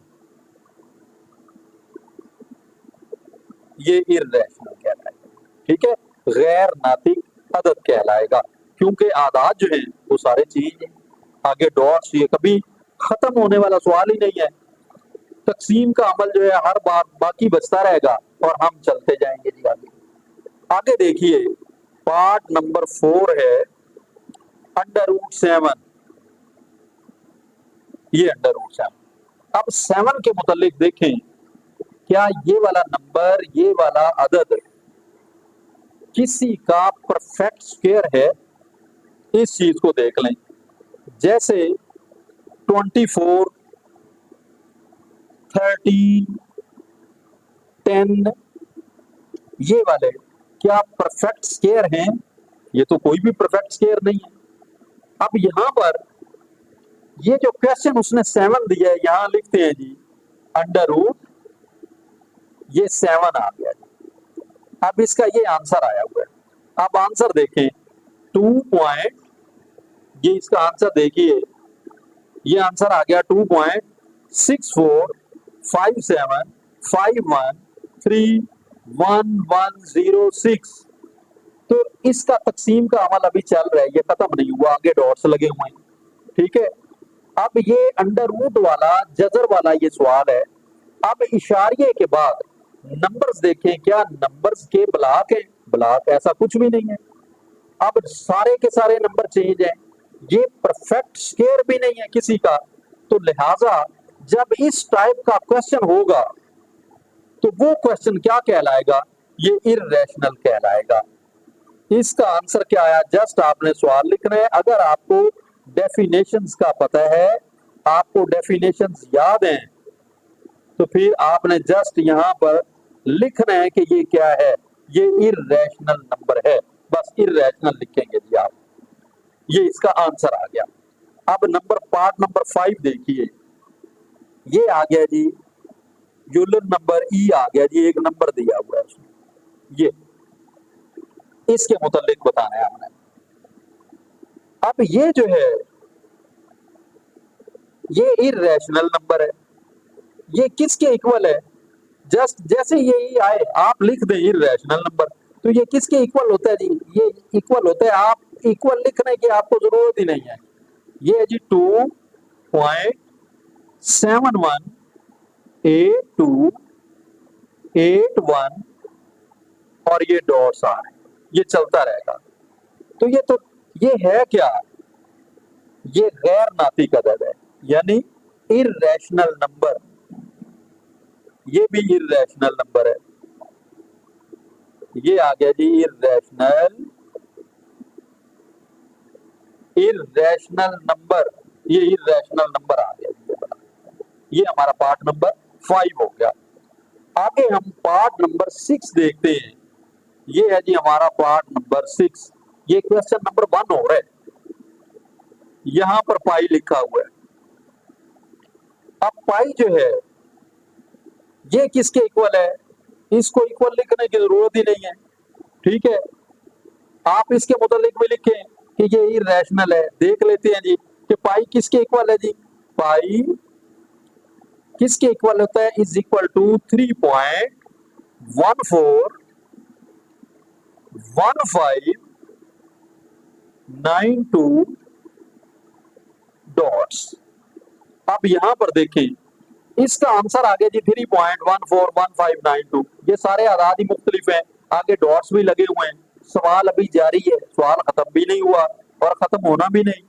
ये इररेशनल कहलाएगा, ठीक है, गैर नातिक अदद कहलाएगा, क्योंकि आदाद जो है वो सारे चेंज है। आगे डॉट्स, ये कभी खत्म होने वाला सवाल ही नहीं है। तकसीम का अमल जो है हर बार बाकी बचता रहेगा और हम चलते जाएंगे जी आगे। आगे देखिए, पार्ट नंबर 4 है √7। ये √7। अब 7 के मुतालिक देखें, क्या ये वाला नंबर, ये वाला अदद किसी का परफेक्ट स्क्वायर है? इस चीज को देख लें। जैसे 24, 13, 10, ये वाले क्या परफेक्ट स्क्वायर हैं? ये तो कोई भी परफेक्ट स्क्वायर नहीं है। अब यहां पर ये जो क्वेश्चन उसने 7 दिया है, यहां लिखते हैं जी √ ये 7 आ गया। अब इसका ये आंसर आया हुआ है। अब आंसर देखें, 2 ये इसका आंसर देखिए, ये आंसर आ गया 2.645751311106। तो इसका तकसीम का अमल अभी चल रहा है, ये खत्म नहीं हुआ, आगे डॉट्स लगे हुए हैं, ठीक है। अब ये √ वाला, जजर वाला ये सवाल है। अब इशारिये के बाद नंबर्स देखें, क्या नंबर्स के ब्लॉक हैं? ब्लॉक ऐसा कुछ भी नहीं है। अब सारे के सारे नंबर चेंज हैं, ये परफेक्ट स्क्वायर भी नहीं है किसी का। तो लिहाजा जब इस टाइप का क्वेश्चन होगा तो वो क्वेश्चन क्या कहलाएगा? ये इररेशनल कहलाएगा। इसका आंसर क्या आया? जस्ट आपने सवाल लिखना है। अगर आपको डेफिनेशंस का पता है, आपको डेफिनेशंस याद हैं, तो फिर आपने जस्ट यहां पर लिखना है कि ये क्या है, ये इररेशनल नंबर है, बस इररेशनल लिखेंगे जी आप। ये इसका आंसर आ गया। अब पार्ट नंबर 5 देखिए, ये आ गया जी यूलर नंबर ई आ गया जी, एक नंबर दिया हुआ है उसमें, ये इसके मुतालिक बताना है हमने। अब ये जो है ये इर्रेशनल नंबर है, ये किसके इक्वल है? जस्ट जैसे यही आए आप लिख दें इर्रेशनल नंबर, तो ये किसके इक्वल होता है जी? ये इक्वल होता है, आप इक्वल लिखने की आपको जरूरत ही नहीं है। ये है जी 2.718281 और ये डॉट्स आ रहे हैं, ये चलता रहेगा। तो ये है क्या? ये गैर नातिक अदद है, यानी इर्रेशनल नंबर। ये भी इर्रेशनल नंबर है, ये आ गया जी इर्रेशनल नंबर, ये इर्रेशनल नंबर आ गया जी। ये हमारा पार्ट नंबर 5 हो गया। आगे हम पार्ट नंबर 6 देखते हैं। ये है जी हमारा पार्ट नंबर 6। ये क्वेश्चन नंबर 1 हो रहा है, यहां पर पाई लिखा हुआ है। अब पाई जो है ये किसके इक्वल है? इसको इक्वल लिखने की जरूरत ही नहीं है, ठीक है। आप इसके मुतालिक भी लिखें कि ये इर्रेशनल है। देख लेते हैं जी कि पाई किसके इक्वल है जी। पाई किसके इक्वल होता है? Is equal to 3.141592 dots. अब यहां पर देखें, इसका आंसर आ गया जी 3.141592। ये सारे आदाद ही मुख्तलिफ हैं, आगे डॉट्स भी लगे हुए हैं। सवाल अभी जारी है, सवाल खत्म भी नहीं हुआ और खत्म होना भी नहीं।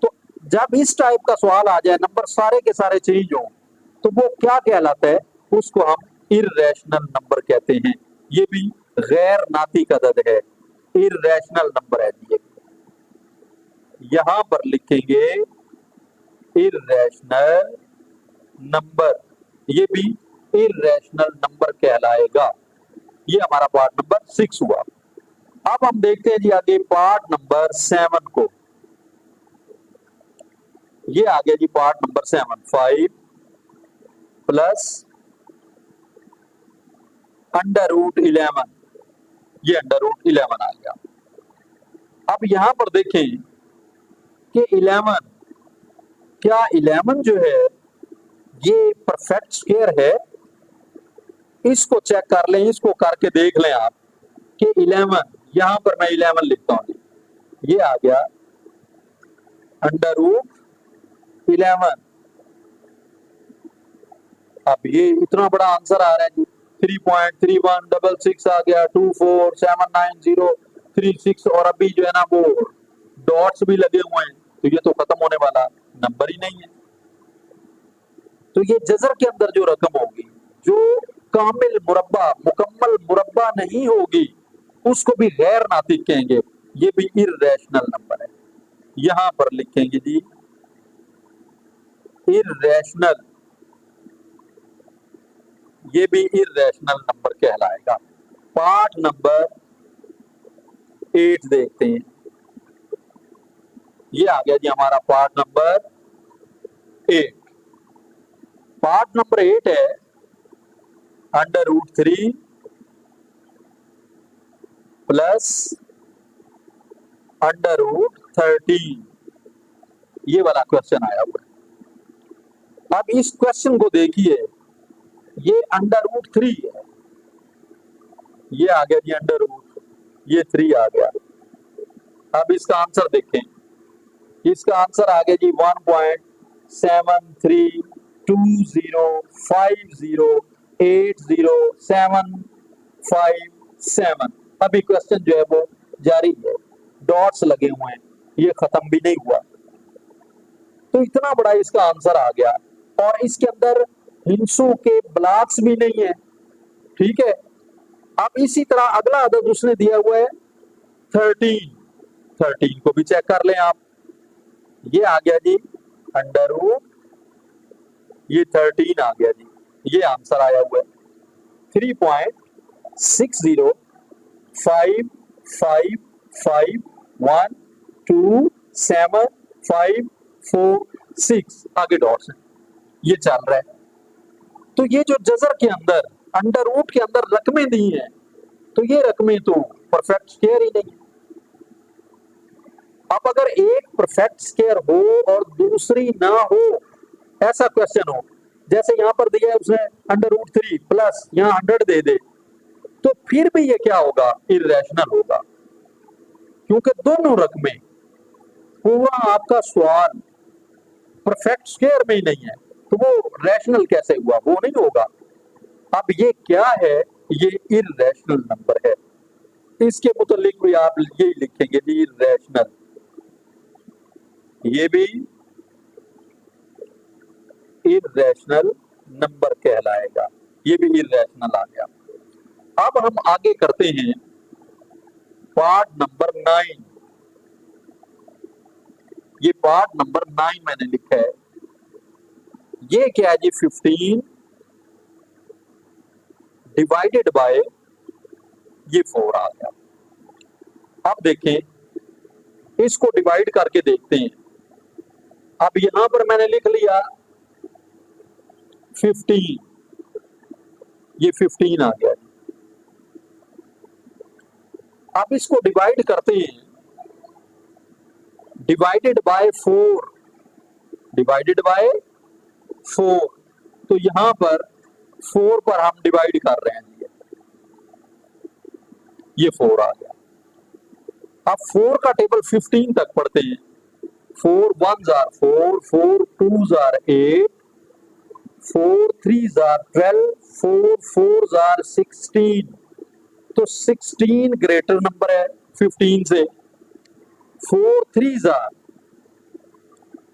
तो जब इस टाइप का सवाल आ जाए, नंबर सारे के सारे चेंज हो, तो वो क्या कहलाता है? उसको हम इर्रेशनल नंबर कहते हैं। ये भी गैर नातिक अदद है, इर्रेशनल नंबर है जी। यहां पर लिखेंगे इर्रेशनल नंबर, ये भी इर्रेशनल नंबर कहलाएगा। ये हमारा पार्ट नंबर 6 हुआ। अब हम देखते हैं जी आगे पार्ट नंबर 7 को। ये आ गया जी पार्ट नंबर 7, 5 प्लस √11। ये √11 आ गया। अब यहां पर देखें कि 11, क्या 11 जो है ये परफेक्ट स्क्वायर है? इसको चेक कर लें, इसको करके देख लें आप कि 11, यहां पर मैं 11 लिखता हूं, ये आ गया √11। अब ये इतना बड़ा आंसर आ रहा है जी, 3.3166 आ गया, 2479036 और अभी जो है ना वो डॉट्स भी लगे हुए हैं, तो ये तो खत्म होने वाला नंबर ही नहीं है। तो ये जजर के अंदर जो रकम होगी, जो कामिल मुरब्बा मुकम्मल मुरब्बा नहीं होगी, उसको भी गैर नातिक कहेंगे। ये भी इर्रेशनल नंबर है। यहां पर लिखेंगे जी इर्रेशनल, ये भी इर्रेशनल नंबर कहलाएगा। पार्ट नंबर 8 देखते हैं। ये आ गया जी हमारा पार्ट नंबर 8। पार्ट नंबर 8 है √3 प्लस √13। ये वाला क्वेश्चन आया हुआ है। अब इस क्वेश्चन को देखिए, ये √3 है, ये आ गया जी ये 3 आ गया। अब इसका आंसर देखें, इसका आंसर आ गया जी 1.732050807557। अभी क्वेश्चन जो है वो जारी है, डॉट्स लगे हुए हैं, ये खत्म भी नहीं हुआ। तो इतना बड़ा इसका आंसर आ गया और इसके अंदर हिंसों के ब्लॉक्स भी नहीं है, ठीक है। अब इसी तरह अगला अदद उसने दिया हुआ है 13 को भी चेक कर लें आप। ये आ गया जी ये 13 आ गया जी, ये आंसर आया हुआ है 3.60551275446 आगे डॉट्स है, ये चल रहा है। तो ये जो जजर के अंदर अंडर रूट के अंदर रकमें दी हैं, तो ये रकमें तो परफेक्ट स्क्वायर ही नहीं है। अब अगर एक परफेक्ट स्क्वायर हो और दूसरी ना हो, ऐसा क्वेश्चन हो, जैसे यहां पर दिया है उसने √3 प्लस यहां 100 दे दे, तो फिर भी ये क्या होगा, इर्रेशनल होगा, क्योंकि दोनों रकमें, पूरा आपका सवाल परफेक्ट स्क्वायर में ही नहीं है, तो वो रैशनल कैसे हुआ, वो नहीं होगा। अब ये क्या है, ये इर्रेशनल नंबर है, इसके मुतालिक भी आप यही लिखेंगे जी, इर्रेशनल, ये भी इर्रेशनल नंबर कहलाएगा, ये भी इर्रेशनल आ गया। अब हम आगे करते हैं पार्ट नंबर 9। ये पार्ट नंबर 9 मैंने लिखा है, ये क्या है जी, 15 डिवाइडेड बाय ये 4 आ गया। अब देखें, इसको डिवाइड करके देखते हैं। अब यहां पर मैंने लिख लिया 15, ये 15 आ गया। अब इसको डिवाइड करते हैं, डिवाइडेड बाय 4, डिवाइडेड बाय 4, तो यहां पर 4 पर हम डिवाइड कर रहे हैं, ये 4 आ गया। अब 4 का टेबल 15 तक पढ़ते हैं। 4 1s are 4, 4 2s are 8, 4 3s are 12, 4 4s are 16, तो 16 ग्रेटर नंबर है 15 से। 4 3s are,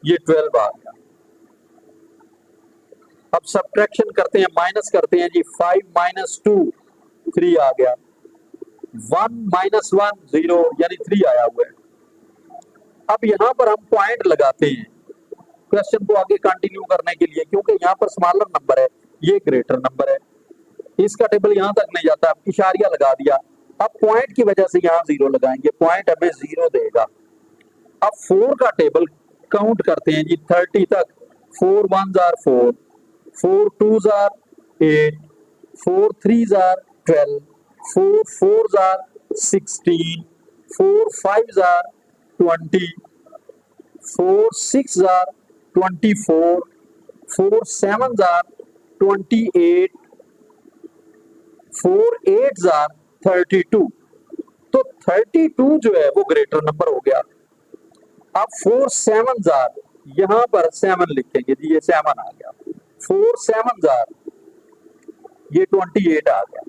ये 12 आ गया। अब सब्ट्रैक्शन करते हैं, माइनस करते हैं जी, 5 - 2 3 आ गया, 1 - 1 0, यानी 3 आया हुआ है। अब यहां पर हम पॉइंट लगाते हैं क्वेश्चन को आगे कंटिन्यू करने के लिए, क्योंकि यहाँ पर स्मॉलर नंबर है, ये ग्रेटर नंबर है, इसका टेबल यहां तक नहीं जाता, इशारिया लगा दिया। अब पॉइंट की वजह से यहाँ 0 लगाएंगे, पॉइंट हमें 0 देगा। अब 4 का टेबल काउंट करते हैं जी 30 तक। 4 1s are 4, 4 2s are 8, 4 3s are 12, 4 4s are 16, 4 5s are 20, 4 6s are 24, 4 7s are 28, 4 8s are 32, तो 32 जो है वो ग्रेटर नंबर हो गया। अब 4 7s are, यहां पर 7 लिखेंगे जी, ये 7 आ गया। 4 7s are, ये 28 आ गया,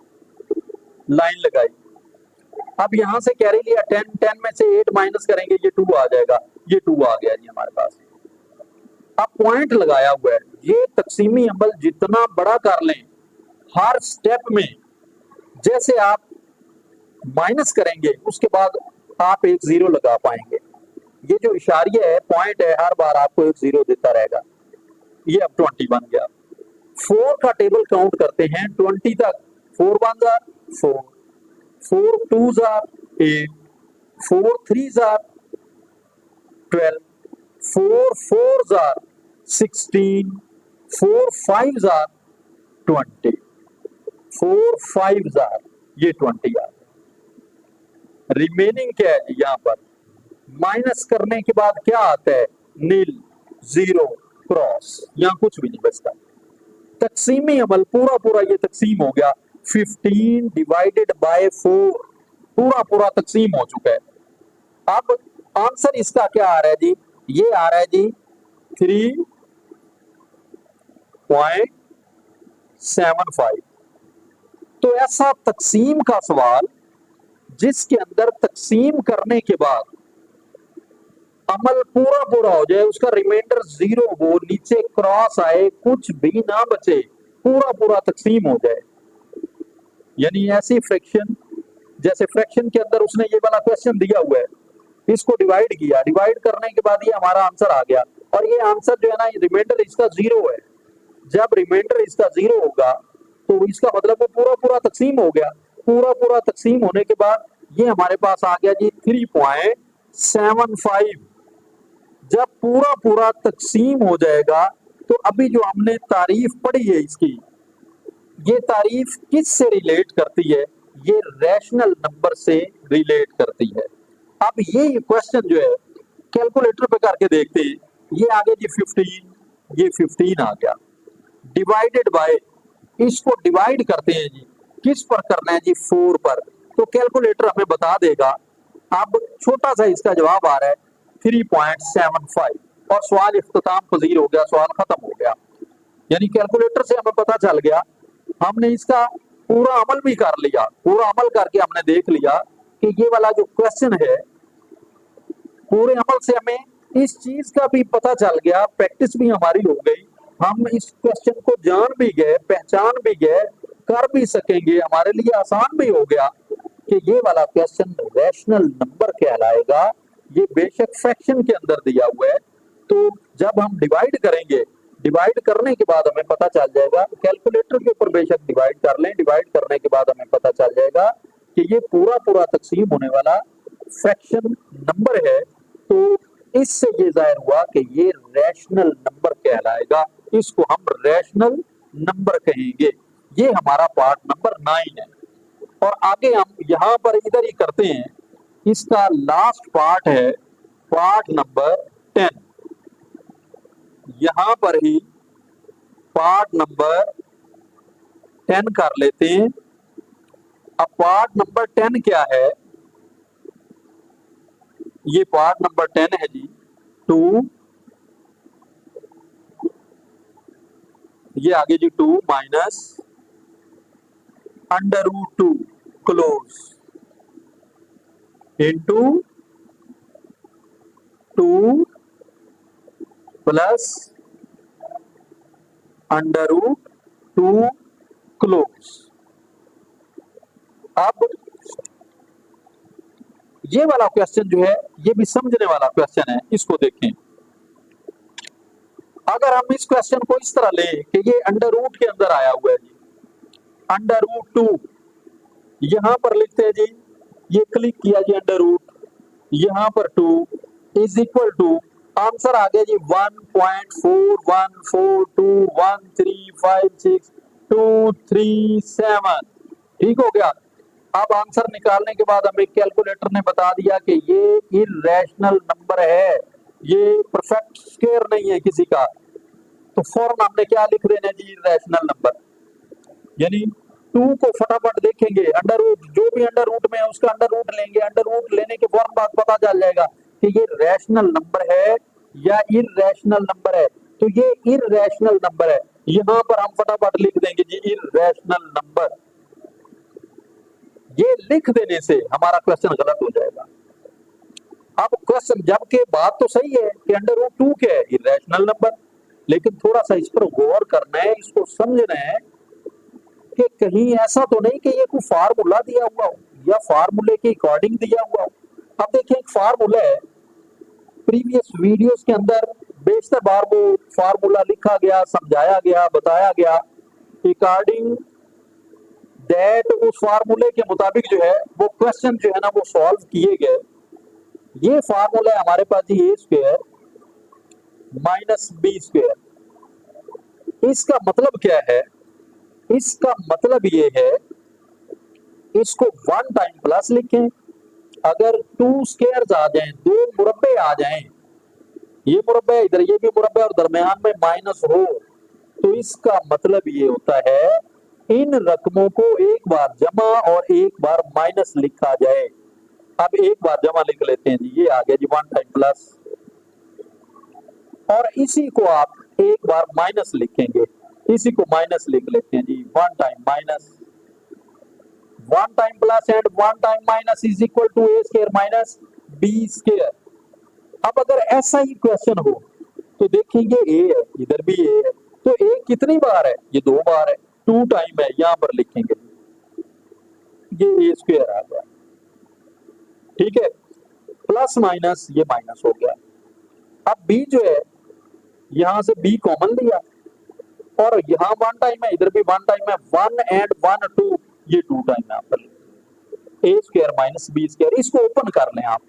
लाइन लगाई। अब यहां से कैरी लिया 10, 10 में से 8 माइनस करेंगे, ये 2 आ जाएगा, ये 2 आ गया जी हमारे पास। अब पॉइंट लगाया हुआ है, ये तकसीमी अमल जितना बड़ा कर लें, हर स्टेप में जैसे आप माइनस करेंगे उसके बाद आप एक 0 लगा पाएंगे। ये जो इशारिया है, पॉइंट है, हर बार आपको एक 0 देता रहेगा। ये अब 20 बन गया। 4 का टेबल काउंट करते हैं 20 तक। 4 1s are 4, 4 2s are 8, 4 3s are 12, 4 4s are 16, 4 5s are 20, 4 5s are, ये 20 आ गया। रिमेनिंग क्या है यहाँ पर, माइनस करने के बाद क्या आता है, नील, 0, क्रॉस, यहाँ कुछ भी नहीं बचता। तकसीमी अमल पूरा पूरा ये तकसीम हो गया, 15 डिवाइडेड बाय 4, पूरा पूरा तकसीम हो चुका है। अब आंसर इसका क्या आ रहा है जी, ये आ रहा है जी 3.75। तो ऐसा तकसीम का सवाल जिसके अंदर तकसीम करने के बाद अमल पूरा पूरा हो जाए, उसका रिमाइंडर 0 हो, नीचे क्रॉस आए, कुछ भी ना बचे, पूरा पूरा तकसीम हो जाए। यानी ऐसी फ्रैक्शन, जैसे फ्रैक्शन के अंदर उसने ये वाला क्वेश्चन दिया हुआ है, इसको डिवाइड किया, डिवाइड करने के बाद ये हमारा आंसर आ गया, और ये आंसर जो है ना, रिमाइंडर इसका 0 है। जब रिमाइंडर इसका 0 होगा तो इसका मतलब वो पूरा पूरा तकसीम हो गया। पूरा पूरा तकसीम होने के बाद ये हमारे पास आ गया जी 3.75। जब पूरा पूरा तकसीम हो जाएगा तो अभी जो हमने तारीफ पढ़ी है इसकी, ये तारीफ किस से रिलेट करती है, ये रैशनल नंबर से रिलेट करती है। अब ये क्वेश्चन जो है कैलकुलेटर पे करके देखते हैं, ये आ गया जी 15, ये 15 आ गया, डिवाइडेड बाय, इसको डिवाइड करते हैं जी, किस पर करना है जी 4 पर, तो कैलकुलेटर हमें बता देगा। अब छोटा सा इसका जवाब आ रहा है 3.75 और सवाल इख्तिताम पजीर हो गया, सवाल खत्म हो गया। यानी कैलकुलेटर से हमें पता चल गया, हमने इसका पूरा अमल भी कर लिया, पूरा अमल करके हमने देख लिया कि ये वाला जो क्वेश्चन है, पूरे अमल से हमें इस चीज का भी पता चल गया, प्रैक्टिस भी हमारी हो गई, हम इस क्वेश्चन को जान भी गए, पहचान भी गए, कर भी सकेंगे, हमारे लिए आसान भी हो गया कि ये वाला क्वेश्चन रैशनल नंबर कहलाएगा। ये बेशक फ्रैक्शन के अंदर दिया हुआ है, तो जब हम डिवाइड करेंगे, डिवाइड करने के बाद हमें पता चल जाएगा, कैलकुलेटर के ऊपर बेशक डिवाइड कर लें, डिवाइड करने के बाद हमें पता चल जाएगा कि ये पूरा पूरा तकसीम होने वाला फ्रैक्शन नंबर है। तो इससे ये जाहिर हुआ कि ये रैशनल नंबर कहलाएगा, इसको हम रैशनल नंबर कहेंगे। ये हमारा पार्ट नंबर 9 है। और आगे हम यहाँ पर इधर ही करते हैं, इसका लास्ट पार्ट है पार्ट नंबर 10। यहां पर ही पार्ट नंबर 10 कर लेते हैं। अब पार्ट नंबर 10 क्या है, ये पार्ट नंबर 10 है जी 2, ये आगे जी 2 minus √2 close into 2 plus √2 close. अब ये वाला क्वेश्चन जो है, ये भी समझने वाला क्वेश्चन है, इसको देखें। अगर हम इस क्वेश्चन को इस तरह लें कि ये अंडर रूट के अंदर आया हुआ है जी, √2 यहां पर लिखते हैं जी, ये क्लिक किया जी अंडर रूट, यहां पर 2 इज इक्वल टू, आंसर आ गया जी 1.4142135623 ठीक हो गया। अब आंसर निकालने के बाद हमें कैलकुलेटर ने बता दिया कि ये इररेशनल नंबर है, ये परफेक्ट स्क्वायर नहीं है किसी का, तो फौरन हमने क्या लिख देना जी इररेशनल नंबर। यानी 2 को फटाफट देखेंगे, अंडर रूट जो भी अंडर रूट में है उसका अंडर रूट लेंगे, अंडर रूट लेने के फौरन बाद पता चल जाएगा कि ये रैशनल नंबर है या इररेशनल नंबर है। तो ये इररेशनल नंबर है, यहां पर हम फटाफट लिख देंगे जी इररेशनल नंबर। ये लिख देने से हमारा क्वेश्चन गलत हो जाएगा। अब क्वेश्चन जबकि बात तो सही है कि अंडर रूट 2 क्या है, इररेशनल नंबर, लेकिन थोड़ा सा इस पर गौर करना है, इसको समझना है कि कहीं ऐसा तो नहीं कि ये कोई फार्मूला दिया हुआ हो या फार्मूले के अकॉर्डिंग दिया हुआ हो। अब देखिए एक फार्मूला है, प्रीवियस वीडियोस के अंदर बेशतर बार वो फार्मूला लिखा गया, समझाया गया, बताया गया, अकॉर्डिंग दैट उस फार्मूले के मुताबिक जो है वो क्वेश्चन जो है ना वो सॉल्व किए गए। ये फार्मूला है हमारे पास जी a² - b²। इसका मतलब क्या है, इसका मतलब ये है, इसको 1 टाइम प्लस लिखें, अगर 2 स्क्वायर्स आ जाएं, 2 मुरब्बे आ जाएं, ये मुरब्बे इधर, ये भी मुरब्बे और दरमियान में माइनस हो, तो इसका मतलब ये होता है इन रकमों को एक बार जमा और एक बार माइनस लिखा जाए। अब एक बार जमा लिख लेते हैं जी, ये आ गया जी 1 टाइम प्लस, और इसी को आप एक बार माइनस लिखेंगे, इसी को माइनस लिख लेते हैं जी 1 time minus, 1 time plus and 1 time minus is equal to a² - b²। अब अगर ऐसा ही क्वेश्चन हो तो देखिए ये a है, इधर भी a है, तो a कितनी बार है, ये 2 बार है, 2 टाइम है, यहां पर लिखेंगे ये a² आ गया, ठीक है, प्लस माइनस ये माइनस हो गया। अब b जो है, यहां से b कॉमन लिया और यहां 1 टाइम है, इधर भी 1 टाइम है, 1 एंड 1 2, ये 2 टाइम यहां पर a² - b²। इसको ओपन कर लें आप,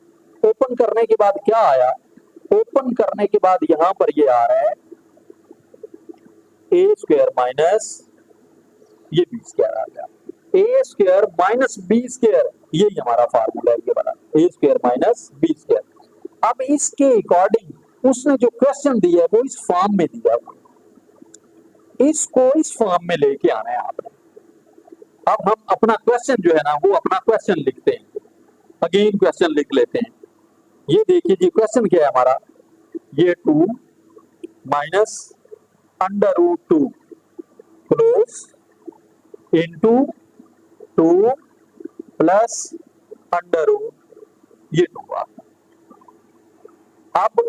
ओपन करने के बाद क्या आया, ओपन करने के बाद यहां पर ये आ रहा है a² - ये b² आ गया, a² - b², यही हमारा फार्मूला है ये वाला, a² - b²। अब इसके अकॉर्डिंग उसने जो क्वेश्चन दिया है वो इस फॉर्म में दिया हुआ है, इसको इस फॉर्म में लेके आना है आपने। अब हम अपना क्वेश्चन जो है ना वो अपना क्वेश्चन लिखते हैं, अगेन क्वेश्चन लिख लेते हैं। ये देखिए जी क्वेश्चन क्या है हमारा, ये 2 minus under root 2 close into 2 plus under root ये 2 आ। अब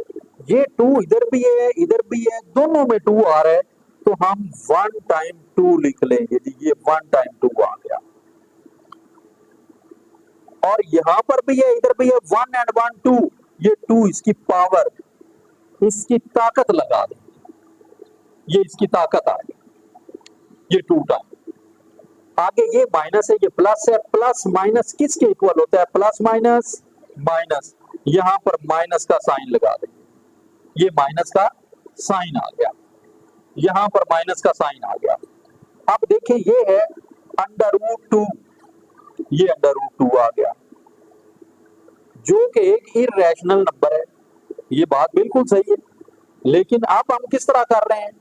ये 2 इधर भी है इधर भी है, दोनों में 2 आ रहा है, तो हम 1 टाइम 2 लिख लेंगे जी, ये 1 टाइम 2 आ गया। और यहां पर भी है इधर भी है, 1 एंड 1 2, ये 2 इसकी पावर, इसकी ताकत लगा देंगे, ये इसकी ताकत आ गई, ये 2 टाइम। आगे ये माइनस है, ये प्लस है, प्लस माइनस किसके इक्वल होता है, प्लस माइनस माइनस, यहां पर माइनस का साइन लगा देंगे, ये माइनस का साइन आ गया, यहां पर माइनस का साइन आ गया। अब देखिए ये है अंडर रूट 2, ये अंडर रूट 2 आ गया, जो कि एक इर्रेशनल नंबर है, ये बात बिल्कुल सही है। लेकिन अब हम किस तरह कर रहे हैं,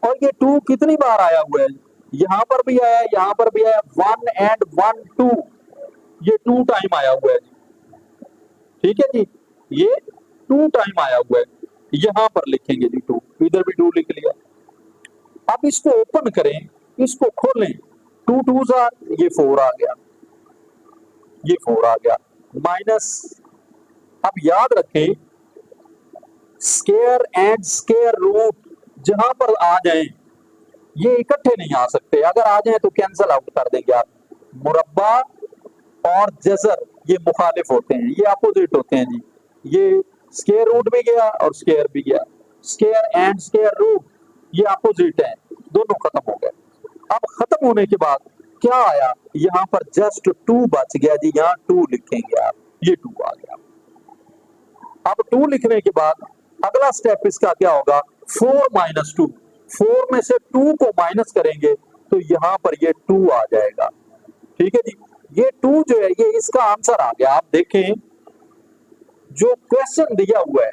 और ये 2 कितनी बार आया हुआ है, यहां पर भी आया, यहां पर भी आया, 1 एंड 1 2, ये 2 टाइम आया हुआ है जी, ठीक है जी, ये 2 टाइम आया हुआ है, यहां पर लिखेंगे जी 2, इधर भी 2 लिख लिया। अब इसको ओपन करें, इसको खोलें, 2 2s आर, ये 4 आ गया, ये 4 आ गया, माइनस। अब याद रखें स्क्वायर एंड स्क्वायर रूट जहां पर आ जाए ये इकट्ठे नहीं आ सकते, अगर आ जाए तो कैंसल आउट कर देंगे आप। मुरब्बा और जजर ये मुखालिफ होते हैं, ये अपोजिट होते हैं जी, ये स्क्वायर रूट भी गया और स्क्वायर भी गया, स्क्वायर एंड स्क्वायर रूट ये अपोजिट है, दोनों खत्म हो गए। अब खत्म होने के बाद क्या आया, यहाँ पर जस्ट 2 बच गया जी, यहाँ 2 लिखेंगे आप, ये 2 आ गया। अब 2 लिखने के बाद अगला स्टेप इसका क्या होगा, 4 माइनस 2, 4 में से 2 को माइनस करेंगे तो यहाँ पर ये 2 आ जाएगा, ठीक है जी, ये 2 जो है ये इसका आंसर आ गया। आप देखें जो क्वेश्चन दिया हुआ है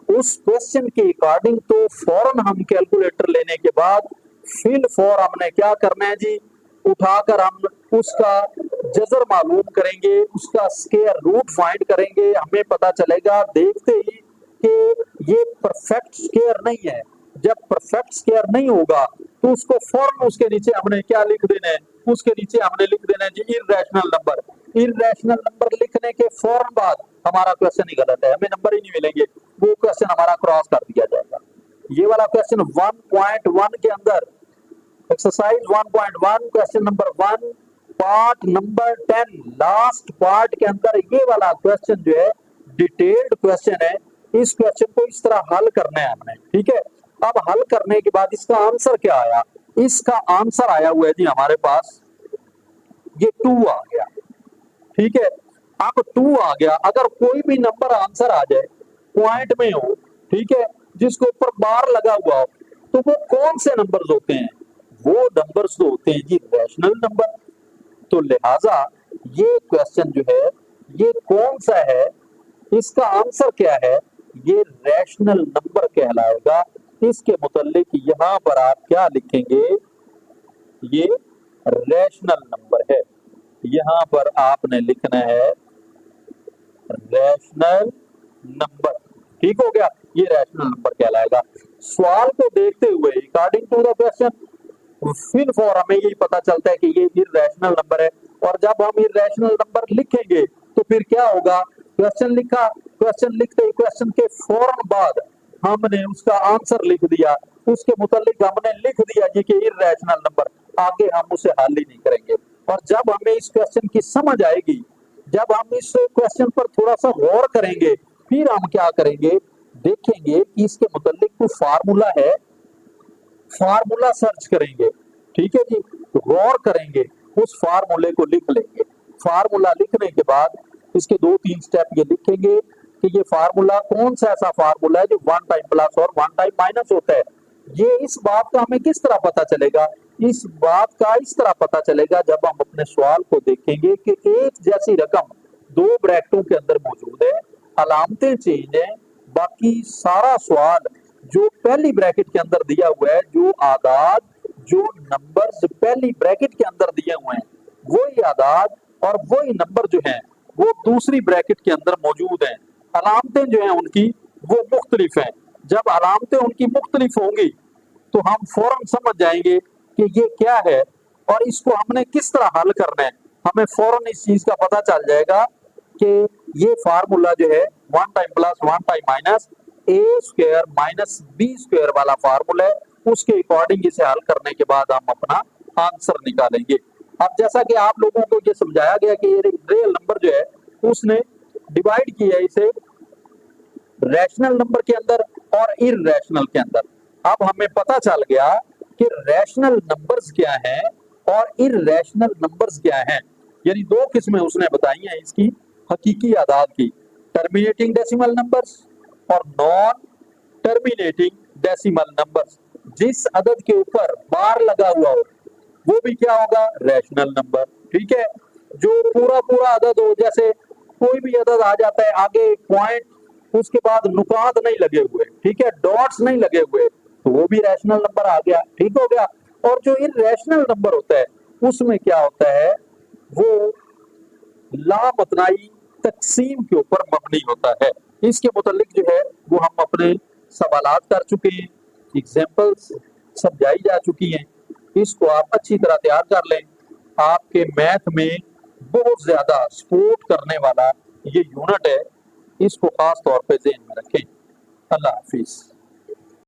उस क्वेश्चन के अकॉर्डिंग तो फौरन हम कैलकुलेटर लेने के बाद फिल फॉर हमने क्या करना है जी, उठाकर हम उसका जजर मालूम करेंगे, उसका स्क्वायर रूट फाइंड करेंगे, हमें पता चलेगा देखते ही कि ये परफेक्ट स्क्वायर नहीं है। जब परफेक्ट स्क्वायर नहीं होगा तो उसको फौरन उसके नीचे हमने क्या लिख देना है, उसके नीचे हमने लिख देना है जी इर्रेशनल नंबर। इर्रेशनल नंबर लिखने के फौरन बाद हमारा क्वेश्चन ही गलत है, हमें नंबर ही नहीं मिलेंगे, वो क्वेश्चन हमारा क्रॉस कर दिया जाएगा। ये वाला क्वेश्चन 1.1 के अंदर exercise 1.1 question number 1 part number 10 last part के अंदर ये वाला क्वेश्चन जो है डिटेल्ड क्वेश्चन है, इस क्वेश्चन को इस तरह हल करना है हमने, ठीक है। अब हल करने के बाद इसका आंसर क्या आया, इसका आंसर आया हुआ है जी हमारे पास ये 2 आ गया, ठीक है। अब 2 आ गया, अगर कोई भी नंबर आंसर आ जाए पॉइंट में हो, ठीक है, जिसके ऊपर बार लगा हुआ हो, तो वो कौन से नंबर्स होते हैं, वो नंबर्स तो होते हैं जी रैशनल नंबर। तो लिहाजा ये क्वेश्चन जो है ये कौन सा है, इसका आंसर क्या है, ये रैशनल नंबर कहलाएगा। इसके मुतालिक यहाँ पर आप क्या लिखेंगे, ये रैशनल नंबर है, यहाँ पर आपने लिखना है रैशनल नंबर, ठीक हो गया, ये रैशनल नंबर कहलाएगा। सवाल को देखते हुए अकॉर्डिंग टू द क्वेश्चन फिर फॉर हमें यही पता चलता है कि ये इर्रेशनल नंबर है, और जब हम इर्रेशनल नंबर लिखेंगे तो फिर क्या होगा, क्वेश्चन लिखा, क्वेश्चन लिखते ही क्वेश्चन के फौरन बाद हमने उसका आंसर लिख दिया, उसके मुतालिक हमने लिख दिया जी कि इर्रेशनल नंबर, आगे हम उसे हल ही नहीं करेंगे। और जब हमें इस क्वेश्चन की समझ आएगी, जब हम इस क्वेश्चन पर थोड़ा सा गौर करेंगे, फिर हम क्या करेंगे, देखेंगे कि इसके मुतालिक कोई फार्मूला है, फार्मूला सर्च करेंगे, ठीक है जी, गौर करेंगे, उस फार्मूले को लिख लेंगे। फार्मूला लिखने के बाद इसके 2-3 स्टेप ये लिखेंगे कि ये फार्मूला कौन सा ऐसा फार्मूला है जो 1 टाइम प्लस और 1 टाइम माइनस होता है। ये इस बात का हमें किस तरह पता चलेगा, इस बात का इस तरह पता चलेगा जब हम अपने सवाल को देखेंगे कि एक जैसी रकम 2 ब्रैकेटों के अंदर मौजूद है अलामतें चेंज हैं, बाकी सारा सवाल जो पहली ब्रैकेट के अंदर दिया हुआ है, जो आदाद जो नंबर्स पहली ब्रैकेट के अंदर दिए हुए हैं, वही आदाद और वही नंबर जो हैं वो दूसरी ब्रैकेट के अंदर मौजूद हैं। अलामतें जो हैं उनकी वो मुख्तलिफ हैं। जब अलामतें उनकी मुख्तलिफ होंगी तो हम फौरन समझ जाएंगे कि ये क्या है और इसको हमने किस तरह हल करना है। हमें फौरन इस चीज का पता चल जाएगा कि ये फार्मूला जो है 1 टाइम प्लस 1 टाइम माइनस ए स्क्वायर माइनस बी स्क्वायर वाला फार्मूला है, उसके अकॉर्डिंग इसे हल करने के बाद हम अपना आंसर निकालेंगे। अब जैसा कि आप लोगों को ये समझाया गया कि ये रियल नंबर जो है उसने डिवाइड किया है इसे रैशनल नंबर के अंदर और इररेशनल के अंदर। अब हमें पता चल गया कि रैशनल नंबर्स क्या हैं और इररेशनल नंबर्स क्या हैं। यानी दो किस्में उसने बताई हैं इसकी हकीकी आदाद की, टर्मिनेटिंग डेसिमल नंबर्स और नॉन टर्मिनेटिंग डेसिमल नंबर्स। जिस अदद के ऊपर बार लगा हुआ हो वो भी क्या होगा, रैशनल नंबर। ठीक है, जो पूरा पूरा अदद हो, जैसे कोई भी अदद आ जाता है आगे पॉइंट, उसके बाद नुकात नहीं लगे हुए, ठीक है, डॉट्स नहीं लगे हुए, तो वो भी रैशनल नंबर आ गया। ठीक हो गया। और जो इररेशनल नंबर होता है उसमें क्या होता है, वो लामतनाई तकसीम के ऊपर मबनी होता है। इसके मुतालिक जो है वो हम अपने सवालात कर चुके हैं, एग्जाम्पल्स समझाई जा चुकी हैं। इसको आप अच्छी तरह तैयार कर लें। आपके मैथ में बहुत ज्यादा सपोर्ट करने वाला ये यूनिट है, इसको खास तौर पे ज़हन में रखें। अल्लाह हाफिज।